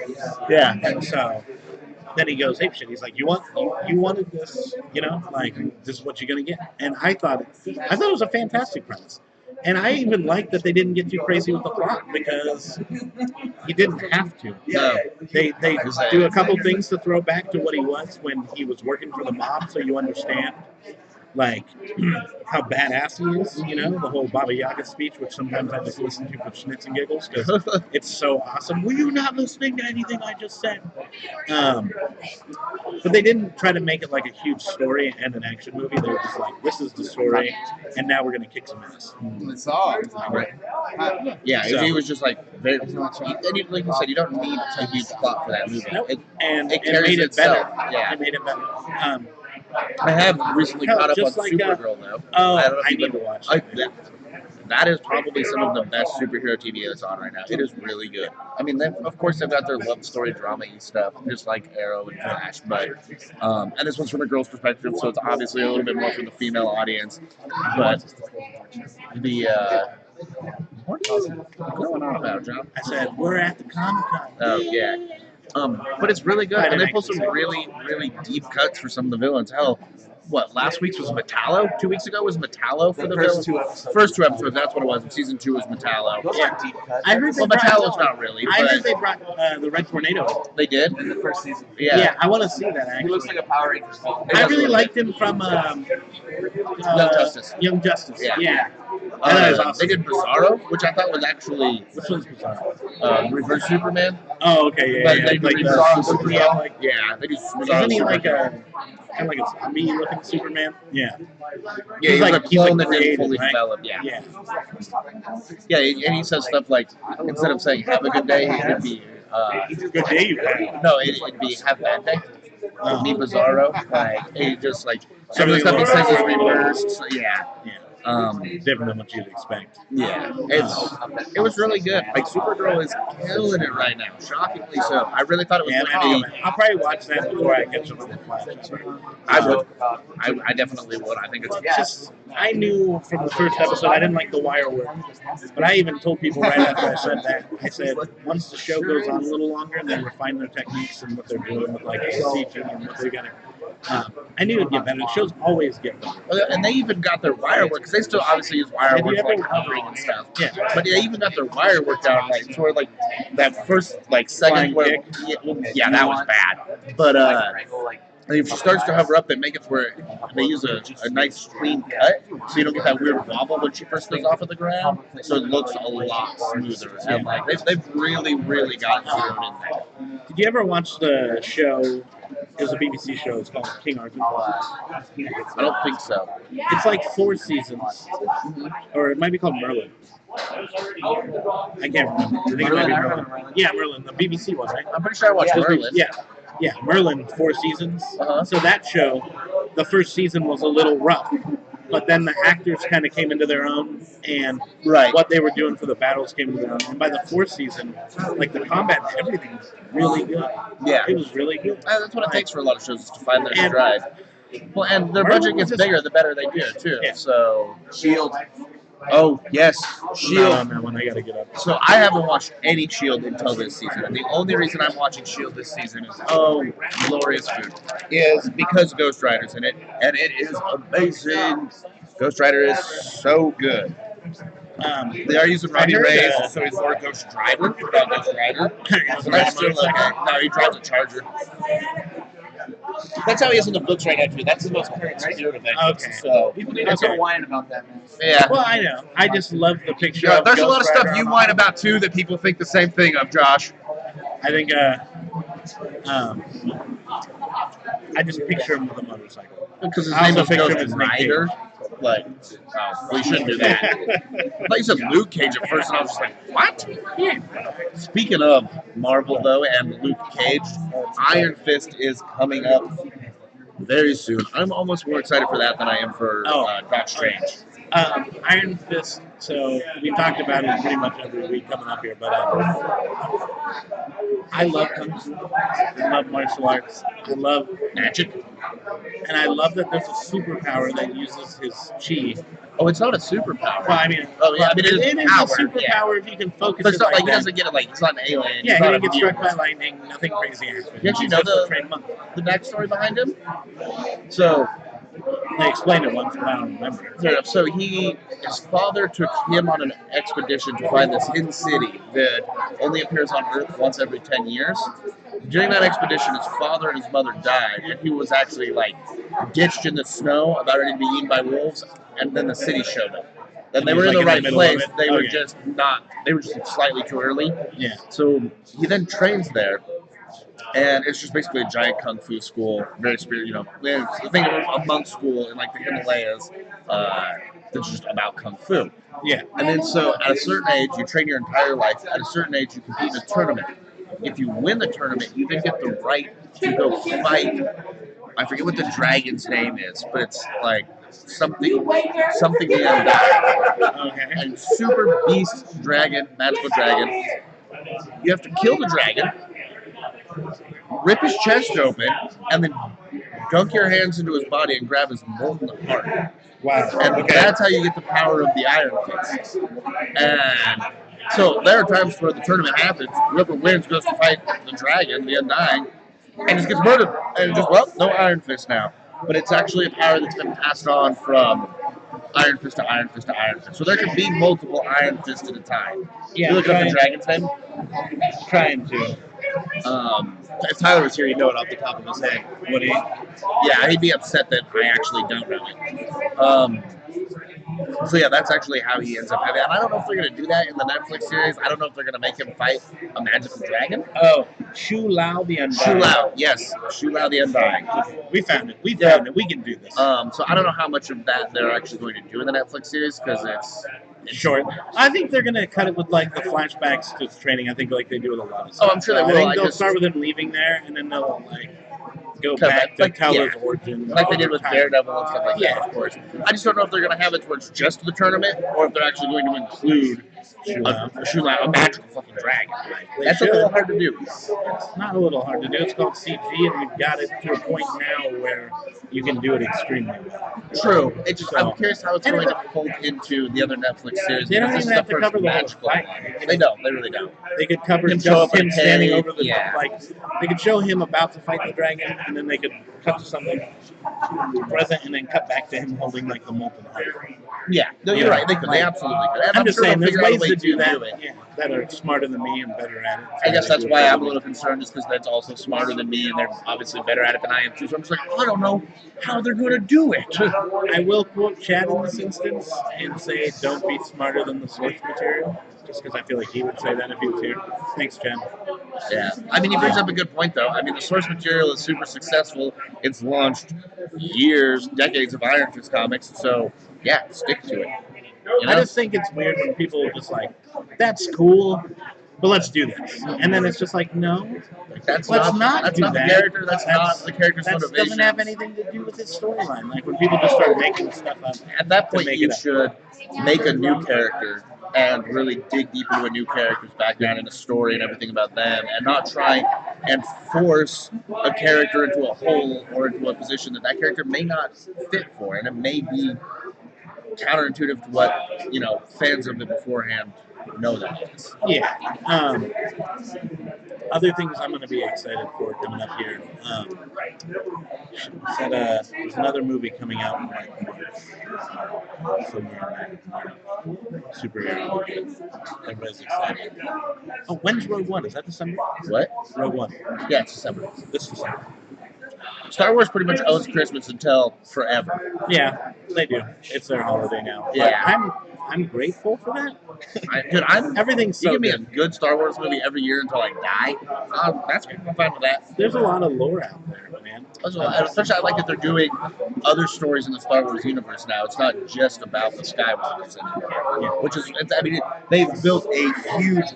Yeah. And so then he goes ape shit. He's like, you wanted this, like this is what you're gonna get. And I thought it was a fantastic premise. And I even liked that they didn't get too crazy with the plot because you didn't have to. No. They do a couple things to throw back to what he was when he was working for the mob, so you understand like how badass he is, you know, the whole Baba Yaga speech, which sometimes I just listen to for schnitz and giggles because it's so awesome. Were you not listening to anything I just said? But they didn't try to make it like a huge story and an action movie. They were just like, this is the story, and now we're going to kick some ass. It's all. Right. Yeah, So- he was just like very. And like you said, you don't need a huge plot for that movie. Nope. It, And it it carries made it itself. better. Yeah. It made it better. I have recently Hell, caught up on just like, Supergirl though. Oh, I don't know if I you've need been- to watch I- it. that is probably some of the best superhero TV that's on right now. It is really good. I mean, of course, they've got their love story drama-y stuff, just like Arrow and Flash, but and this one's from a girl's perspective, so it's obviously a little bit more for the female audience. But the what is going on about, John? I said, we're at the Comicon. Oh yeah. But it's really good, I and they didn't pull some really, really deep cuts for some of the villains. Hell, what, last week's was Metallo? 2 weeks ago was Metallo for the first villain? 2 episodes. First 2 episodes, that's what it was. And season 2 was Metallo. Those are deep cuts. I heard they Well, brought, Metallo's not really, I heard but they brought the Red Tornado. they did. in the first season. Yeah. I want to see that He actually. looks like a Power Ranger villain. It I does really look liked him from Young Justice. Young Justice. Yeah. Yeah. That was awesome. They did Bizarro, which I thought was actually Which one's bizarre? Reverse Superman. Oh, okay, yeah, But yeah. they Like do the Bizarro super Superman. yeah, like, Yeah, they do Bizarro isn't he like Superman. kind of like a zombie-looking Superman? Yeah. Yeah, he's like he's clone like that didn't created, fully right? develop. Yeah. Yeah. Yeah, and he says stuff like, instead of saying "have a good day," it'd be Good day, you have. no, it'd be "have a bad day." Me Bizarro, like it just like some of the stuff he Everything says is looks- reversed. So, yeah, Yeah. different than what you'd expect. yeah, it was really good. Like Supergirl is killing it right now, shockingly so. I really thought it was Yeah, going to be. I'll probably watch that before I catch up on the Flash. I would. I definitely would. I think it's Just, I knew from the first episode I didn't like the wire work, but I even told people right after I said that. I said once the show goes on a little longer and they refine their techniques and what they're doing with like CG and what they got to. I knew it'd get better. The shows always get better. and they even got their wire work because they still obviously use wire Have work you for like ever- hovering and stuff. Yeah. But they even got their wire work down like sort of like that first like second Flying where kick. yeah, that was bad. But if she starts to hover up, they make it where they use a nice clean cut, so you don't get that weird wobble when she first goes off of the ground. So it looks a lot smoother. And like they've really, really gotten zeroed in there. Did you ever watch the show? It was a BBC show. It's called King Arthur. I don't think so. It's like 4 seasons, or it might be called Merlin. I can't remember. I think it might be Merlin. Yeah, Merlin, the BBC one, right? I'm pretty sure I watched Merlin. Yeah, Merlin, 4 seasons. Uh-huh. So that show, the first season was a little rough, but then the actors kind of came into their own, and Right. what they were doing for the battles came into their own. And by the 4th season, like the combat and everything was really good. Yeah. It was really good. That's what it takes for a lot of shows is to find their And- stride. Well, and their Merlin budget was gets just- bigger the better they do too. Yeah. So Shield. oh yes, Not Shield. on that one. I gotta get up. So I haven't watched any Shield until this season, and the only reason I'm watching Shield this season is glorious food is because Ghost Rider's in it, and it is amazing. Ghost Rider is so good. They are using Roddy I heard, Ray, so he's more Ghost Driver, not Ghost Rider. So that's still okay. No, he drives a Charger. That's how he is in the books right now too. That's the most current spirit of that. Okay. So People need to start whining about that, man. yeah. Well, I know. I just love the picture. Yeah, of there's a Ghost lot of stuff Rider you on whine about too that people think the same thing of, Josh. I think, I just picture him with a motorcycle. Because his I name also is picture Ghost him as Nick Rider. Like, oh, we shouldn't do that. I thought you said Luke Cage at first, and I was just like, what? Speaking of Marvel, though, and Luke Cage, Iron Fist is coming up very soon. I'm almost more excited for that than I am for Doctor Strange. Iron Fist. So we've talked about it pretty much every week coming up here, but I love Kung Fu. I love martial arts. I love Magic. and I love that there's a superpower that uses his chi. Oh, it's not a superpower. Well, I mean, Oh, yeah, I mean, it is a power, superpower if you can focus But it it's not like like he that. doesn't get it like he's not an alien. Yeah, he's he not didn't get a struck mutant. by lightning. Nothing crazy happened. Did you He's know just a the- trained monk. The backstory behind him? So, They explained it once, but I don't remember. Fair enough. So his father took him on an expedition to find this hidden city that only appears on Earth once every 10 years. During that expedition, his father and his mother died, and he was actually like ditched in the snow, about ready to be eaten by wolves, and then the city showed up. And they were in the right place. They were just not. They were just slightly too early. Yeah. So he then trains there. And it's just basically a giant kung fu school, very spirit. You know, it's think of a monk school in like the Himalayas that's just about kung fu. Yeah. And then so at a certain age, you train your entire life. At a certain age, you compete in a tournament. If you win the tournament, you then get the right to go fight. I forget what the dragon's name is, but it's like something the undying. Okay. And super beast dragon, magical dragon. You have to kill the dragon, rip his chest open, and then dunk your hands into his body and grab his molten heart. Wow. And that's how you get the power of the Iron Fist. And so there are times where the tournament happens, whoever wins goes to fight the dragon, the Undying, and just gets murdered. And just, well, no Iron Fist now. But it's actually a power that's been passed on from Iron Fist to Iron Fist to Iron Fist. So there can be multiple Iron Fists at a time. Yeah, You look up the dragon's name? Trying to. If Tyler was here, he'd know it off the top of his head. Would he? Yeah, he'd be upset that I actually don't know it. So yeah, that's actually how he ends up having. And I don't know if they're going to do that in the Netflix series. I don't know if they're going to make him fight a magical dragon. Oh, Shu Lao the Undying. Shu Lao, yes, Shu Lao the Undying. We found it. We found it. We can do this. So I don't know how much of that they're actually going to do in the Netflix series because it's short. I think they're gonna cut it with like the flashbacks to his training. I think like they do with a lot of stuff. Oh, I'm sure they will. I think I they'll just- start with him leaving there, and then they'll like go Cut back back, to like, tell yeah. his origin. like they did with Daredevil and stuff like Yeah. that, of course. I just don't know if they're going to have it towards just the tournament or if they're actually going to include a Shu Lao, a magical fucking dragon. They That's should. a little hard to do. It's not a little hard to do. It's called CG, and we've got it to a point now where you can do it extremely well. True. It's just, So- I'm curious how it's going to fold into the other Netflix series. They don't because even this have is to the cover first the whole magical fight. one. They don't. They really don't. They could cover Him just show up him in standing cave, over the yeah. like. They could show him about to fight the dragon, and then they could cut to something present, and then cut back to him holding like the molten heart. Yeah. No, you're Yeah. right. They could. They absolutely could. And I'm just sure saying, they'll there's figure out a ways way to do that it. yeah, that are smarter than me and better at it. I guess that's why I'm a little concerned, is because that's also smarter than me, and they're obviously better at it than I am too. So I'm just like, I don't know how they're going to do it. I will quote Chad in this instance and say, "Don't be smarter than the source material," just because I feel like he would say that if he was here. Thanks, Chad. Yeah. I mean, he brings up a good point, though. I mean, the source material is super successful. It's launched years, decades of Iron Fist comics. So, yeah, stick to it. You know? I just think it's weird when people are just like, "That's cool, but let's do this," and then it's just like, "No, That's let's not that's do not that. the character. That's not the character's That motivation. doesn't have anything to do with his storyline." Like when people just start making stuff up. At that point, make you it up. should make a new character and really dig deep into a new character's background and a story and everything about them, and not try and force a character into a hole or into a position that that character may not fit for, and it may be counterintuitive to what fans of it beforehand know that is. Yeah. Other things I'm going to be excited for coming up here. There's another movie coming out in like March. Somewhere in March. Superhero movie. Everybody's excited. Oh, when's Rogue One? Is that December? What? Rogue One. Yeah, it's December. This December. Star Wars pretty much owns Christmas until forever. Yeah, they do. It's their holiday now. But Yeah. I'm grateful for that. Dude, Everything's you so give me a good. good Star Wars movie every year until I die. I'm fine with that. There's a lot of lore out there, man. Especially, I like that they're doing other stories in the Star Wars universe now. It's not just about the Skywalkers anymore. Yeah. Which is, they've built a huge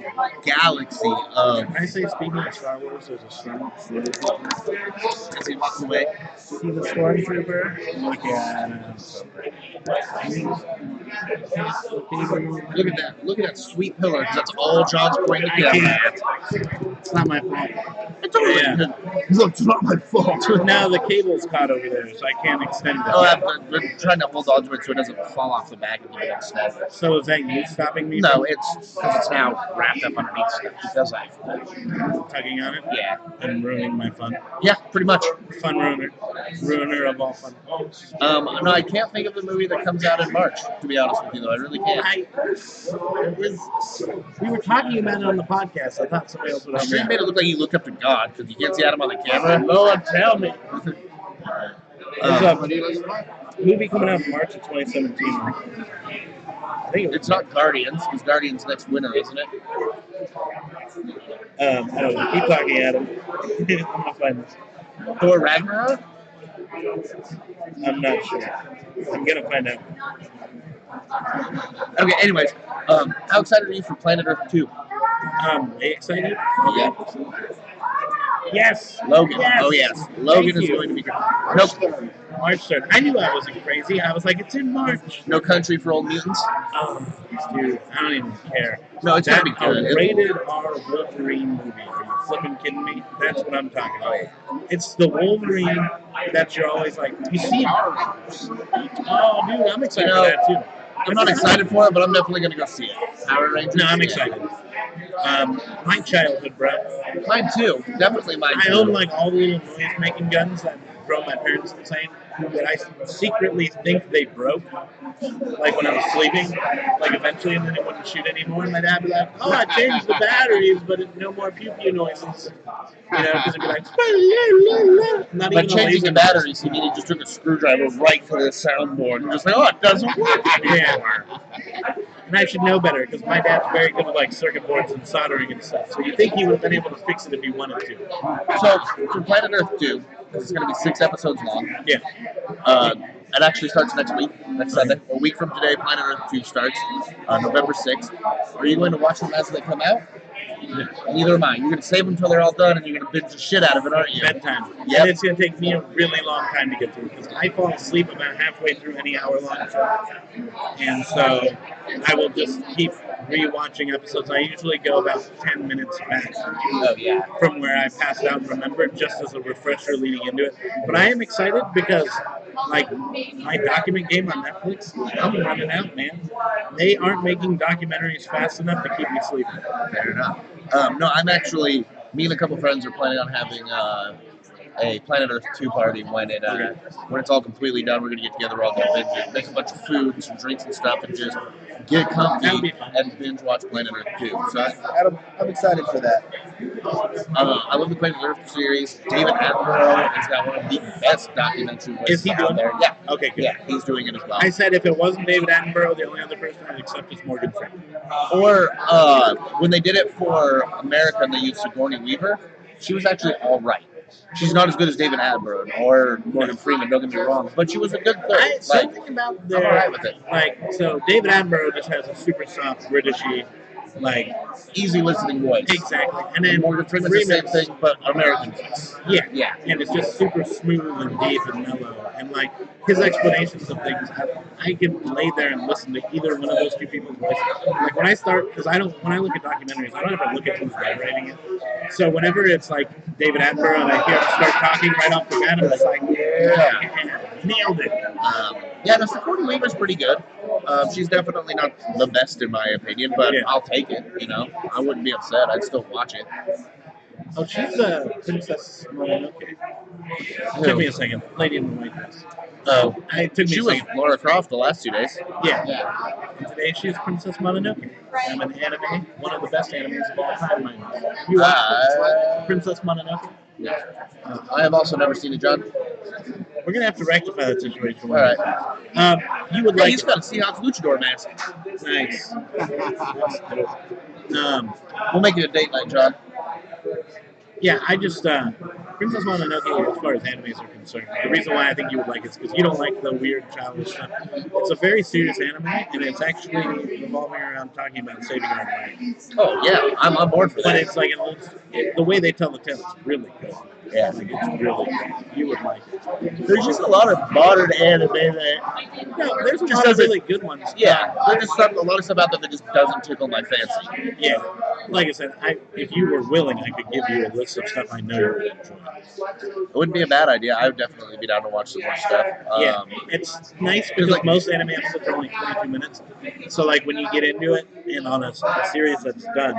galaxy of. Can I say, speaking of Star Wars, there's a stormtrooper. As he walks away. See the stormtrooper? Look at him. So pretty. Look at that! Look at that sweet pillar. 'Cause that's all John's pointing I at. can't. It's not my fault. It's totally Yeah. Look, it's not my fault. No, Now the cable's caught over there, so I can't extend it. Oh, they're trying to hold on to it so it doesn't fall off the back and give it a snap. So is that you stopping me? No, it's because it's now wrapped up underneath stuff. Because Tugging on it? Yeah. And ruining my fun. Yeah, pretty much. Fun ruiner. Ruiner of all fun. No, I can't think of the movie that comes out in March, to be honest with you, though. I really can't. We were talking about it on the podcast. I thought somebody else would The have stream made it look like you looked up to God, because you can't see Adam on the camera. Lord, tell me. There's Um, a movie coming out in March of 2017. I think it's not Guardians, because Guardians next winter, isn't it? I don't know. Keep talking, Adam. I'm gonna find this. Thor Ragnarok? I'm not sure. I'm gonna find out. Okay, anyways, how excited are you for Planet Earth 2? Are you excited? Yeah. Yes. Logan. Yes. Oh, yes. Logan Thank is you. going to be great. Nope. March 3rd. I knew I wasn't crazy. I was like, it's in March. No Country for Old Mutants? Oh, dude, I don't even care. No, it's That going to be good. a rated R Wolverine movie. Are you flipping kidding me? That's what I'm talking about. It's the Wolverine that you're always like, you see him. Oh, dude, I'm excited for that too. I'm not excited for it, but I'm definitely going to go see it. Power Rangers? No, I'm Yeah. excited. My childhood, bro. Mine too. Definitely mine I too. own like all the little noise-making guns that drove my parents insane. That I secretly think they broke, like when I was sleeping, like eventually, and then it wouldn't shoot anymore. And my dad would be like, "Oh, I changed the batteries, but no more pew-pew noises." You know, because it'd be like, not But even changing the a laser batteries, he mean he just took a screwdriver right to the soundboard and just like, oh, it doesn't work anymore. Yeah. And I should know better because my dad's very good with like circuit boards and soldering and stuff. So you think he would have been able to fix it if he wanted to? So for Planet Earth 2, it's going to be 6 episodes long. Yeah. It actually starts next week, next Sunday. A week from today, Planet Earth 2 starts, November 6th. Are you going to watch them as they come out? Neither am I. You're going to save them until they're all done, and you're going to binge the shit out of it, aren't you? Bedtime. Yep. And it's going to take me a really long time to get through because I fall asleep about halfway through any hour-long show. And so I will just keep rewatching episodes. I usually go about 10 minutes back from where I passed out and remembered just as a refresher leading into it. But I am excited because, like, my document game on Netflix, I'm running out, man. They aren't making documentaries fast enough to keep me sleeping. Fair enough. No, I'm actually, me and a couple friends are planning on having a Planet Earth 2 party when it's all completely done. We're going to get together, we're all going to binge it, make a bunch of food and some drinks and stuff, and just get comfy and binge watch Planet Earth 2. So I'm excited for that. I love the Planet Earth series. David Attenborough has got one of the best documentaries Is he out doing there. it? Yeah. Okay, good. Yeah, he's doing it as well. I said if it wasn't David Attenborough, the only other person I'd accept is Morgan Freeman. Or when they did it for America and they used Sigourney Weaver, she was actually all right. She's not as good as David Attenborough or Morgan Freeman, don't get me wrong, but she was a good third. Something about their, I'm alright with it. Like, so David Attenborough just has a super soft, Britishy, like, Easy listening voice. exactly. And then Morgan Freeman's the same thing, but American voice. Yeah, Yeah. and it's just super smooth and deep and mellow. And like his explanations of things, I can lay there and listen to either one of those two people's voices. Like when I start, because when I look at documentaries, I don't ever look at who's narrating it. So whenever it's like David Attenborough and I hear him start talking right off the bat, I'm just like, yeah, nailed it. Yeah, the Sigourney Weaver's pretty good. She's definitely not the best in my opinion, but Yeah. I'll take it, you know. I wouldn't be upset. I'd still watch it. Oh, she's the Princess Mononoke. Took me a second. Lady in the White Dress. Oh, It took me she a was second. Lara Croft the last 2 days. Yeah. And today she's Princess Mononoke. I'm an anime, one of the best animes of all time, mind you. You watched Princess Mononoke? Yeah. I have also never seen it, John. We're gonna have to rectify that situation. All right. You would Hey, like he's got a Seahawks luchador mask. nice. We'll make it a date night, John. Yeah, I just Princess Mononoke, as far as animes are concerned, the reason why I think you would like it is because you don't like the weird childish stuff. It's a very serious anime, and it's actually revolving around talking about saving our environment. Oh yeah, I'm on board for But that. it's like an old, the way they tell the tale is really good. Yeah. Like, it's really good. You would like it. There's just a lot of modern anime that No, there's a just lot of doesn't- really good ones. yeah, there's just a lot of stuff out there that just doesn't tickle my fancy. Yeah. Like I said, if you were willing, I could give you a list of stuff I know you would enjoy. It wouldn't be a bad idea. I would definitely be down to watch some more stuff. Yeah, it's nice because like- most anime episodes are only 22 minutes. So, like, when you get into it, and on a series that's done,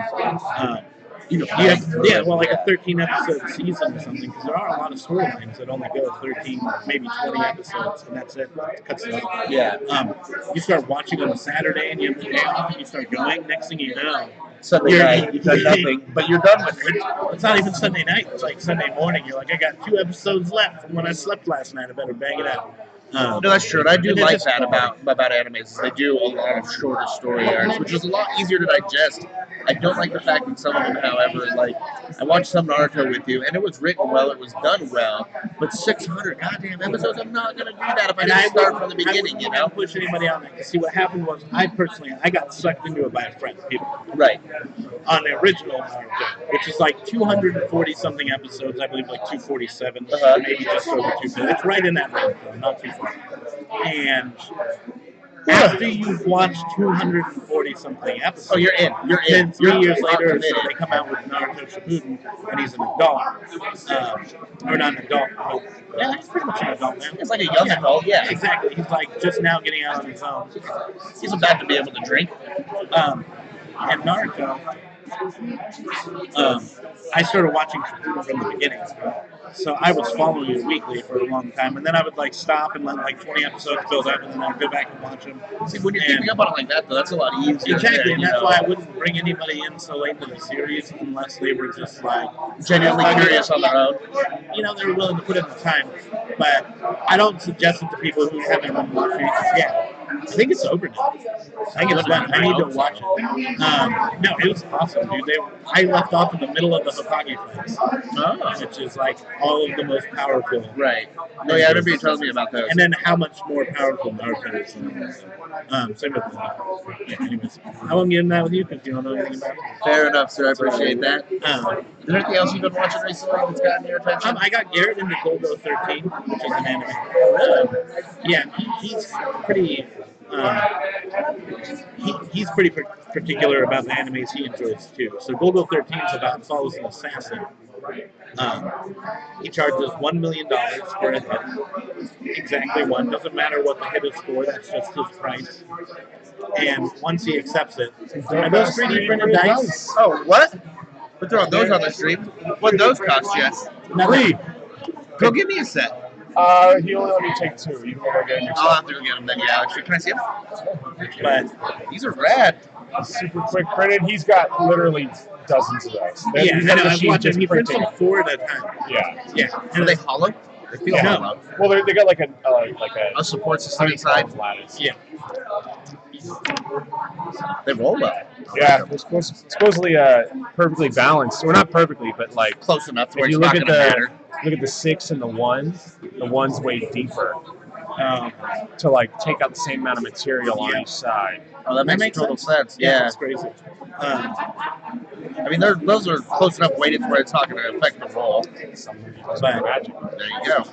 you have, like a 13 episode season or something, because there are a lot of storylines that only go 13, maybe 20 episodes, and that's it. It cuts it off. Yeah. You start watching on a Saturday, and you have the day off, and you start going. Next thing you know, Sunday night, you've done nothing, but you're done with it. it's not even Sunday night. It's like Sunday morning. You're like, I got 2 episodes left from when I slept last night. I better bang it out. No, that's true, and I do And like it's that just- about animes. Is they do a lot of shorter story arcs, which is a lot easier to digest. I don't like the fact that some of them, however, like I watched some Naruto with you, and it was written well, it was done well, but 600 goddamn episodes, I'm not gonna do that if I didn't start from the beginning, you I know? wouldn't push anybody on that. See, what happened was, I got sucked into it by a friend, Peter, Right. on the original Naruto, which is like 240 something episodes. I believe like 247, maybe just over 250. It's right in that range, though, not too far. And after you've watched 240 something episodes, Oh, you're in. You're in. then 3 years later, committed. they come out with Naruto Shippuden, and he's an adult, or not an adult, but yeah, he's pretty much an adult now. It's like a young adult, yeah. Exactly. He's like just now getting out on his own. He's about to be able to drink. And Naruto, I started watching Shippuden from the beginning. So I was following it weekly for a long time, and then I would like stop and let like 20 episodes build up, and then I'd go back and watch them. See, when you're keeping up on it like that, though, that's a lot easier. Exactly, and you that's know. why I wouldn't bring anybody in so late into the series unless they were just like Genuinely curious on their own. You know, they were willing to put in the time. But I don't suggest it to people who haven't been watching it yet. I think it's over now. I think it's done. I need to watch it. No, it was awesome, dude. I left off in the middle of the Hokage fights, which is like all of the most powerful. Right. No, yeah, I remember you telling me about those. And then how much more powerful Naruto is than that. Same with yeah, anyways. I won't get into that with you because you don't know anything about it. Fair enough, sir. I appreciate that. Is Um, there anything else you've been watching recently that's gotten your attention? I got Garrett into Golgo 13, which is an anime. Yeah, he's pretty. He's pretty particular about the animes he enjoys too. So Golgo 13 is about follows an assassin. He charges $1 million for a hit. Exactly one. Doesn't matter what the hit is for. That's just his price. And once he accepts it, are those 3D printed dice? Oh, what? We're throwing those on the stream. What those cost, Jess? Nothing. Go give me a set. He only let me take 2. You can go get him I'll yourself. have to go get them then. Yeah, actually, can I see them? But These are rad. Super quick printed. He's got literally dozens of those. yeah, He's I got a know. I've machine watched him. just He prints printing. them 4 at a time. Yeah. Yeah. Are they hollow? They feel Yeah. hollow. Well, they got like a A support system inside. honeycomb lattice. Yeah. They roll well. Yeah, they're supposedly perfectly balanced. Or not perfectly, but like Close enough to where if it's you not look going at to matter. the 6 and the 1's way deeper Um, to like take out the same amount of material on Yeah. each side. Oh, that makes total sense. Yeah. That's crazy. I mean, those are close enough weighted to where it's not going to affect the roll. Something he does But- with magic. There you go.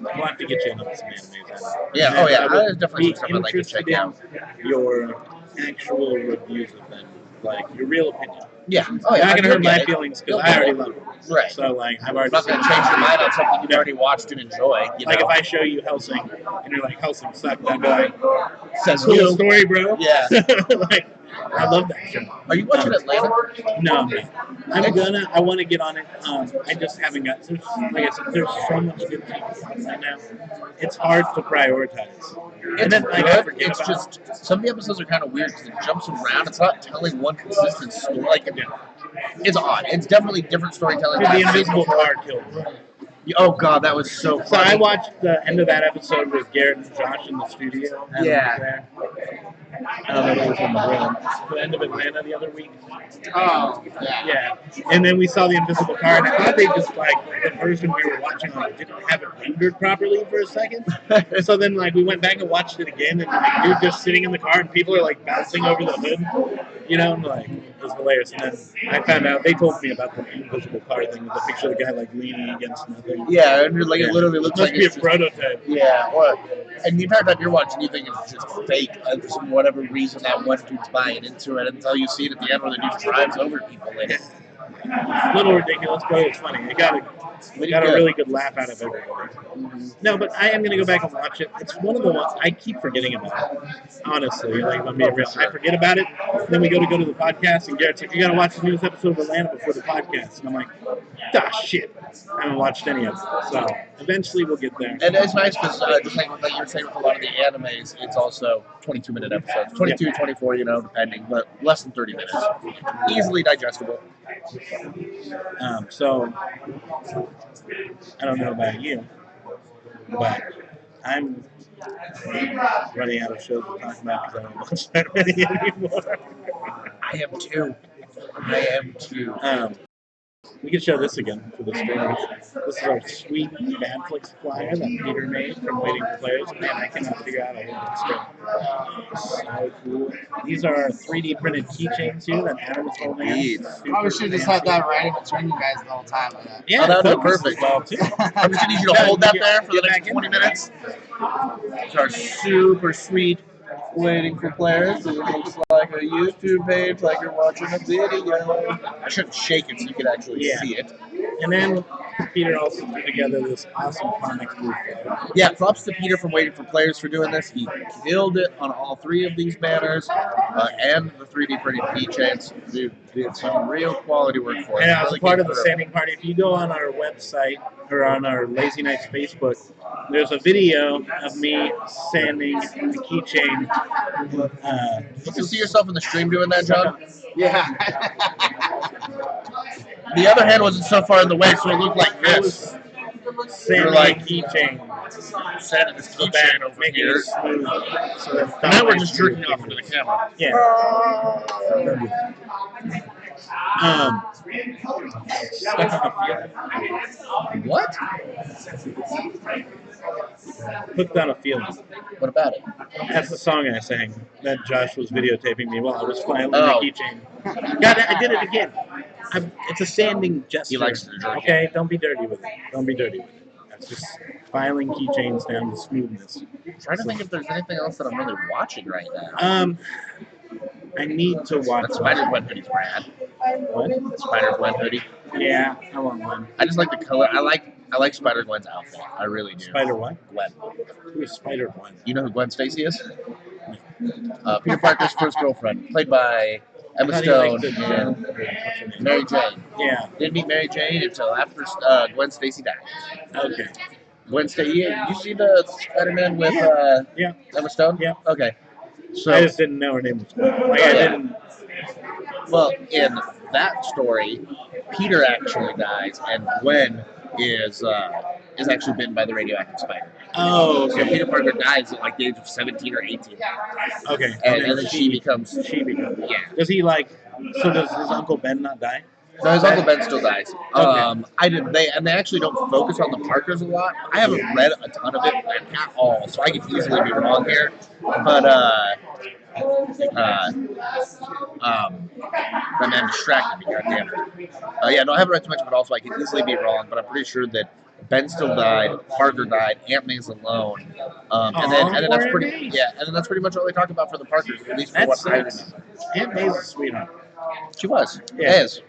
We'll have to get you into some animes. Yeah, And oh yeah, I would there's definitely be some stuff I'd like to check interested out. in your actual reviews of them, like your real opinion. Yeah. Oh You're yeah, not I gonna hurt get my it. feelings because You'll I get already it. love them. Right. So like I've I'm already. not going to change your mind on something you've already watched and enjoy. You Like know? if I show you Helsing and you're like Helsing sucked, I'd be like, Says cool you. story, bro. Yeah. Like I love that show. Are you watching Atlanta? No, I want to get on it. I just haven't got. Like I said, there's so much good TV right now. It's hard to prioritize. It's And then like I good. forget It's about just some of the episodes are kind of weird because it jumps around. It's not telling one consistent story. Like it's odd. It's definitely different storytelling. Dude, the invisible car killed me. Oh god, that was so So funny. I watched the end of that episode with Garrett and Josh in the studio. And Yeah. there. I don't know if it was in the room. The end of Atlanta the other week. Oh yeah. Yeah. And then we saw the invisible car, and I thought they just like the version we were watching like didn't have it rendered properly for a second. So then like we went back and watched it again, and like dude just sitting in the car, and people are like bouncing over the hood. You know, like, it was hilarious. And then I found out, they told me about the invisible car thing with the picture of the guy, like, leaning against nothing. Yeah, and like Yeah. it literally looks Must like be a it's just, prototype. yeah, and the entire time you're watching, you think it's just fake. And for some whatever reason, that one dude's buying into it until you see it at the end where the dude drives over people in it. A little ridiculous, but it's funny. It got a really good laugh out of everybody. No, but I am going to go back and watch it. It's one of the ones I keep forgetting about. Honestly, like, if I'm being real, I forget about it. Then we go to the podcast, and Garrett's like, "You got to watch the newest episode of Atlanta before the podcast." And I'm like, "Ah, shit! I haven't watched any of it." So eventually, we'll get there. And it's nice because just like you were saying with a lot of the animes, it's also 22-minute episodes, 22, 24, depending, but less than 30 minutes, easily digestible. So I don't know about you, but I'm running out of shows to talk about because I don't watch that many anymore. I am too. We could show this again for the streamers. This is our sweet BadFlix flyer that Peter made from Waiting for Players. Man, I cannot figure out how to so cool. These are our 3D printed keychains here that Adam is holding up. Probably should have just had that right in between you guys the whole time. Like that. Yeah, that would be perfect. perfect. Well, too. I'm just going to need you to hold that there for the next 20 minutes. It's our super sweet Waiting for Players. It looks like a YouTube page, like you're watching a video. I shouldn't shake it so you can actually see it. And then Peter also put together this awesome comic book. Yeah, props to Peter from Waiting for Players for doing this. He killed it on all three of these banners and the 3D printed keychains. Dude did some real quality work for us. And as really part of the sanding party, if you go on our website or on our Lazy Nights Facebook, there's a video of me sanding the keychain. You can see yourself in the stream doing that, John? Yeah. The other hand wasn't so far in the way, so it looked like this. Sanding like the keychain. Sanding this keychain over Making here. it smooth. So that And now we're just jerking off into the camera. Yeah. Stuck on a feeling. What? Hooked on a feeling. What about it? That's the song I sang that Josh was videotaping me while I was filing the keychain. God, I did it again. It's a sanding gesture. He likes to jerk. Okay, don't be dirty with it. Don't be dirty with it. That's just filing keychains down to smoothness. I'm trying to think if there's anything else that I'm really watching right now. I need to watch. That Spider-Gwen hoodie's rad. What? Spider-Gwen hoodie. Yeah, I want one. I just like the color. I like Spider-Gwen's outfit. I really do. Spider what? Gwen. Who is Spider-Gwen? You know who Gwen Stacy is? Peter Parker's first girlfriend, played by Emma Stone and Mary Jane. Yeah. Didn't meet Mary Jane until after Gwen Stacy died. Okay. Gwen Stacy. Did you see the Spider-Man with Emma Stone? Yeah. Okay. So I just didn't know her name was Gwen. Like, I didn't. Well, in that story, Peter actually dies, and Gwen is actually bitten by the radioactive spider. Oh, okay. So Peter Parker dies at like the age of 17 or 18. Okay. And then she becomes. Yeah. Does he like? So does his Uncle Ben not die? No, his Uncle Ben still dies. Okay. They actually don't focus on the Parkers a lot. I haven't read a ton of it at all, so I could easily be wrong here. But that man distracted me. Goddamn it. Yeah, no, I haven't read too much of it. Also, I could easily be wrong, but I'm pretty sure that Ben still died, Parker died, Aunt May's alone, and then that's pretty much all they talk about for the Parkers, at least for what I remember. Aunt May's a sweetheart. She was. Yeah. Is.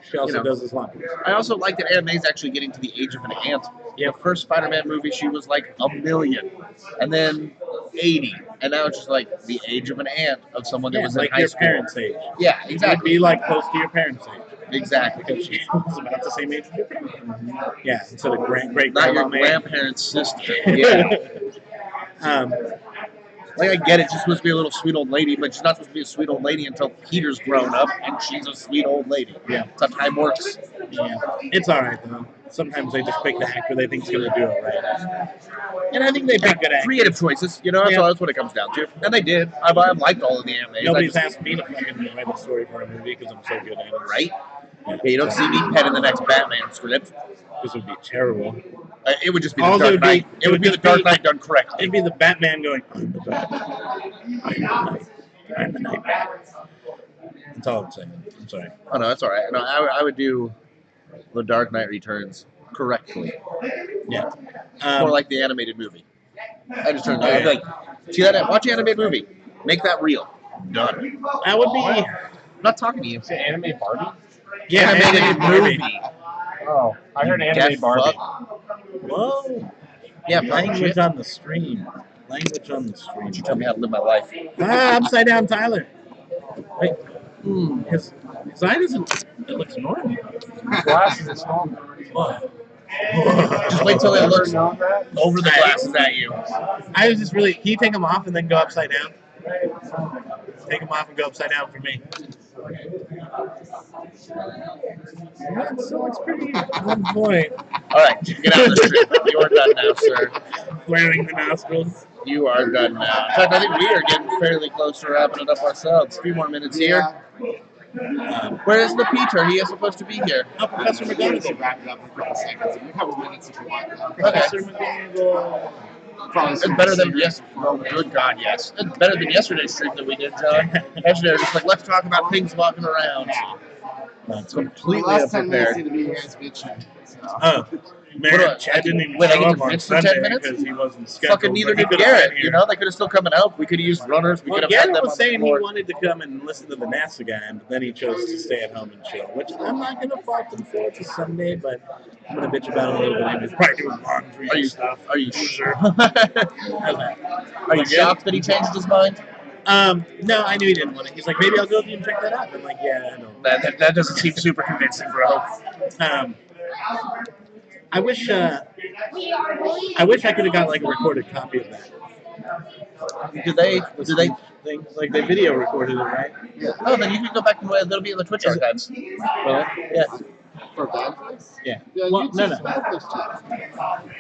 She also does his laundry. I also like that Aunt May's actually getting to the age of an aunt. Yeah. The first Spider-Man movie, she was like 1 million, and then 80, and now it's just like the age of an aunt of someone that was like in high your school. parents' age. Yeah, You'd exactly. be like close to your parents' age. Exactly. Because she was about the same age as your parents. Yeah, instead of great Not your grandma. grandparents' sister. Yeah. Like, I get it, she's supposed to be a little sweet old lady, but she's not supposed to be a sweet old lady until Peter's grown up, and she's a sweet old lady. Yeah. That's how time works. Yeah. It's alright, though. Sometimes they just pick the actor they think's going to do it right. And I think they pick good actors. Creative choices, that's what it comes down to. And they did. I've liked all of the animes. Nobody's asked me to fucking write a story for a movie because I'm so good at it. Right? Yeah, you don't see me penning the next Batman script. This would be terrible. It would just be the Dark Knight. It would be the Dark Knight done correctly. It'd be the Batman going, I'm the Batman. I'm the Night. I'm the Night Bat. That's all I'm saying. I'm sorry. Oh no, that's all right. No, I would do The Dark Knight Returns correctly, Yeah. more like the animated movie. I just turned that. I'd be like, see that? Watch the animated movie. Make that real. Done. That would be. I'm not talking to you. Is it anime Barbie? Yeah, Animated Barbie. movie. Oh, I heard Deaf anime Barbie. fuck. Whoa. Yeah, Language shit. on the stream. Language on the stream. You tell me how to live my life. Upside down Tyler. Wait, Hmm. his eye doesn't. It looks normal. Glasses is normal. Whoa. Just wait till it looks Know that? over the glasses at you. I was just really. Can you take them off and then go upside down? Take them off and go upside down for me. Yeah, it still looks pretty on point. All right, get out of the stream. You are done now, sir. Flaring the nostrils. You are done now. In fact, I think we are getting fairly close to wrapping it up ourselves. A few more minutes here. Where is the Peter? He is supposed to be here. Oh, Professor We McGonagall. should wrap it up in a couple seconds. In a couple minutes if you want. Professor McGonagall. Probably It's better than yesterday. Oh, good God, yes. It's better than yesterday's stream that we did, John. Yesterday, we were just like, let's talk about things walking around. That's Completely The last 10 minutes unprepared. need to be here is bitching. So. Oh, man, What do I Chad didn't even wait, I show get up to on bitch for 10 Sunday minutes? because he wasn't scheduled. Fucking neither but he did could've been Garrett. here. You know, they could have still come and help. We could have used runners. We Well, could have had Garrett them was on the saying he floor. wanted to come and listen to the NASA guy, but then he chose to stay at home and chill, which I'm not going to fault him for. It's a Sunday, but I'm going to bitch about him a little bit. He was probably doing laundry Are you and stuff. Are you Loser. sure? How's that? Are you shocked that he changed his mind? No, I knew he didn't want it. He's like, maybe I'll go with you and check that out. I'm like, yeah, I don't. That doesn't seem super convincing, bro. I wish I could have got like a recorded copy of that. Do they? Like they video recorded it, right? Oh, then you can go back and it'll be in the Twitch archives. Well, Yeah. For BadFlix? yeah. Yeah, Well, no, YouTube's no. BadFlix channel.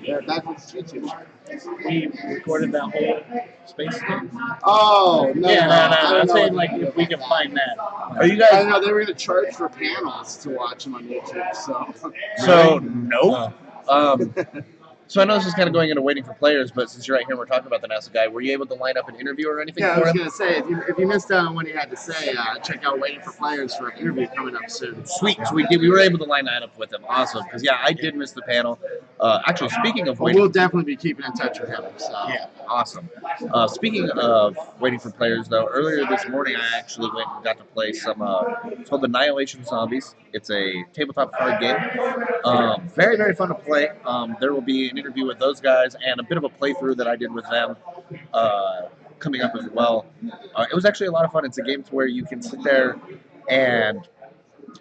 Yeah, BadFlix YouTube channel. We recorded that whole space thing. Oh, no. Yeah, no. I don't I'm know saying what- like if we can find that. Are you I guys? know they were going to charge for panels to watch them on YouTube, so. So nope. Oh. So I know this is kind of going into waiting for players, but since you're right here, and we're talking about the NASA guy. Were you able to line up an interview or anything Yeah, I for was him? going to say, if you missed out on what he had to say, check out Waiting for Players for an interview coming up soon. Sweet. So we were able to line that up with him. Awesome. Because yeah, I did miss the panel. Actually, speaking of But waiting. we'll definitely be keeping in touch with him. So. Yeah. Awesome. Speaking of waiting for players, though, earlier this morning I actually went and got to play some. It's called Annihilation Zombies. It's a tabletop card game. Very, very fun to play. There will be an interview with those guys and a bit of a playthrough that I did with them coming up as well. It was actually a lot of fun. It's a game to where you can sit there and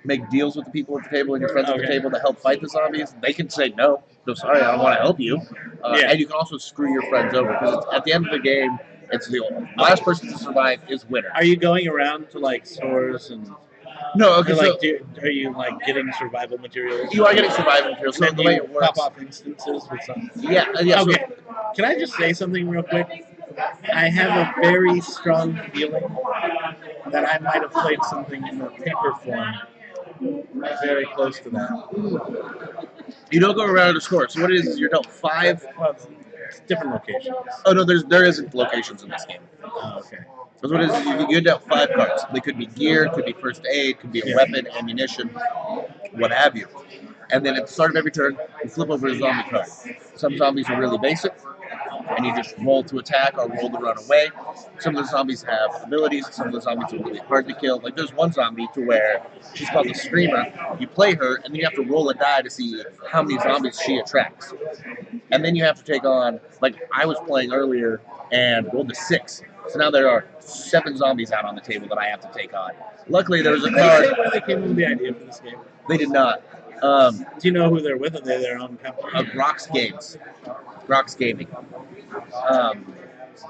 make deals with the people at the table and your friends at the Okay. table to help fight the zombies. They can say no. No, sorry, I don't want to help you. Yeah. And you can also screw your friends over because at the end of the game, it's the last person to survive is winner. Are you going around to like stores and No, okay, or, so like are you like getting survival materials? you are getting survival materials. So And the then way you it works, pop off instances with something. yeah. So Okay. Can I just say something real quick? I have a very strong feeling that I might have played something in the paper form very close to that. you don't go around to score. So what it is you're dealt 5. Well, it's different locations. Oh no, there isn't locations in this game. Oh, okay. So what it is you dealt 5 cards. They could be gear, could be first aid, could be a Yeah. weapon, ammunition, what have you. And then at the start of every turn, you flip over a zombie card. Some zombies are really basic, and you just roll to attack or roll to run away. Some of the zombies have abilities. Some of the zombies are really hard to kill. Like there's one zombie to where she's called the Screamer. You play her, and then you have to roll a die to see how many zombies she attracts. And then you have to take on, like I was playing earlier and rolled a 6. So now there are 7 zombies out on the table that I have to take on. Luckily, there was a Did they say card. where they came up with the idea for this game? They did not. Do you know who they're with? Are they their own company? Rox Games. Rox Gaming.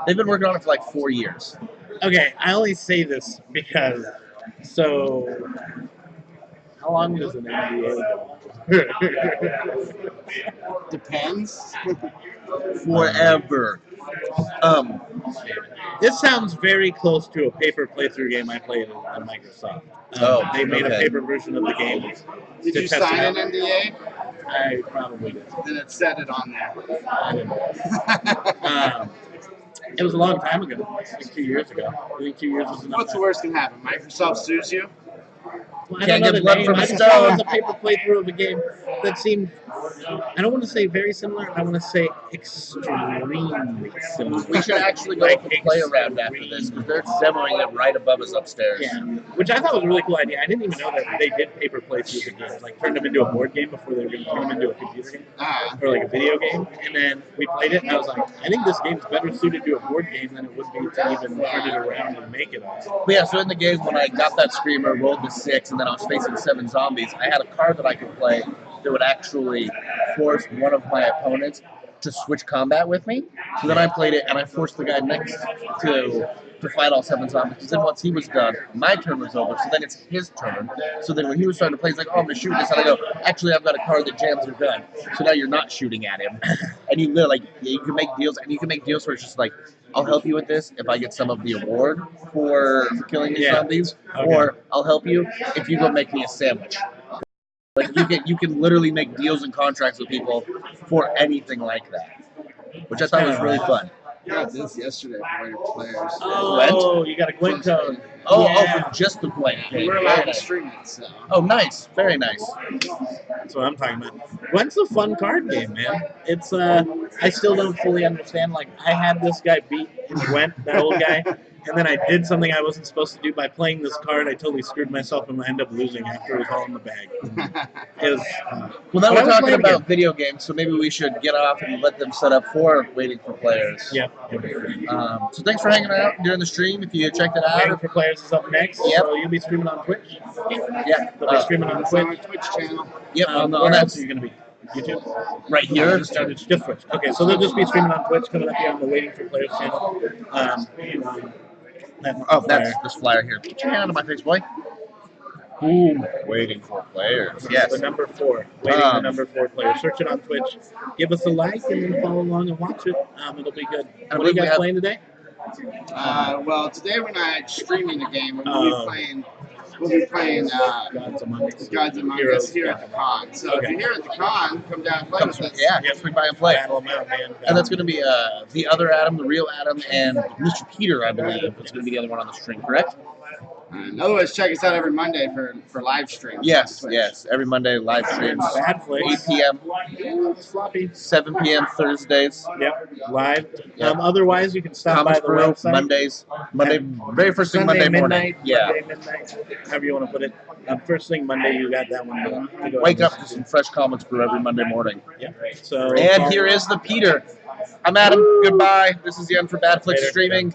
They've been working on it for like 4 years. Okay, I only say this because how long does an NDA go? Depends. Forever. This sounds very close to a paper playthrough game I played on Microsoft. Oh, they made okay. a paper version of the game. Did to you test sign it an out. NDA? I probably did. Then it said it on there. I didn't. It was a long time ago. Like 2 years ago. I think 2 years was enough. What's the worst can happen? Microsoft sues you? Well, I Can't don't know get the blood name. from a I just saw it stone. was a paper playthrough of a game that seemed, I don't want to say very similar, I want to say extremely similar. We should actually go up and play around after this because they're demoing it right above us upstairs. Yeah, which I thought was a really cool idea. I didn't even know that they did paper playthroughs of games, like turned them into a board game before they were going to turn them into a computer game or like a video game. And then we played it, and I was like, I think this game's better suited to a board game than it would be to even turn it around and make it. But yeah, so in the game, when I got that screamer, rolled the 6, and then I was facing 7 zombies, I had a card that I could play that would actually force one of my opponents to switch combat with me. So then I played it, and I forced the guy next to fight all 7 zombies. Because then once he was done, my turn was over. So then it's his turn. So then when he was starting to play, he's like, "Oh, I'm gonna shoot this," and I go, "Actually, I've got a card that jams your gun." So now you're not shooting at him, and you literally like you can make deals, and you can make deals where it's just like, I'll help you with this if I get some of the award for killing these zombies, or I'll help you if you go make me a sandwich. Like you can literally make deals and contracts with people for anything like that, which I thought was really fun. I got this yesterday for later players. Oh, you got a Gwent code. Oh, Yeah. for just the Gwent. We were allowed to stream it, so. Oh, nice, very nice. That's what I'm talking about. Gwent's a fun card game, man. It's I still don't fully understand. Like, I had this guy beat in Gwent, that old guy, and then I did something I wasn't supposed to do by playing this card. I totally screwed myself and I ended up losing after it was all in the bag. It was, Well, now but I we're was talking playing about again. video games, so maybe we should get off and let them set up for waiting for players. Yeah. So thanks for hanging out during the stream. If you checked it Waiting out, for Players is up next. Yep. So you'll be streaming on Twitch. yeah, They'll be streaming on It's on Twitch. our Twitch channel. yep, on Where that else are you going to be? YouTube? right here. Just Twitch. Okay, so they'll just be streaming on Twitch, coming up here on the Waiting for Players channel. Oh, that's this flyer here. Get your hand out of my face, boy. Ooh, waiting for players. Yes. The number 4. Waiting the number 4 player. Search it on Twitch. Give us a like and then follow along and watch it. It'll be good. I What are you believe we guys have- playing today? Well, today we're not streaming the game. But we'll be playing Gods Among Us. Gods Among Heroes. Us here at the con. So if you're here at the con, come down and play with us. Yeah, swing by and play. Battle 'em out, man. And that's going to be the other Adam, the real Adam, and Mr. Peter, I believe. It's going to be the other one on the stream, correct? Otherwise, check us out every Monday for live streams. Yes, on Twitch. yes. Every Monday, live streams. BadFlix. 8 p.m., It's floppy. 7 p.m. Thursdays. Yep, live. Yep. Otherwise, you can stop Comics by the Brew, website. Mondays. Very first thing Sunday Monday morning. midnight, Yeah. Monday midnight, however you want to put it. First thing Monday, you got that one. To go Wake ahead up to some fresh Comics Brew every Monday morning. Yep. So. And here is the Peter. I'm Adam. Goodbye. This is the end for BadFlix Later. streaming.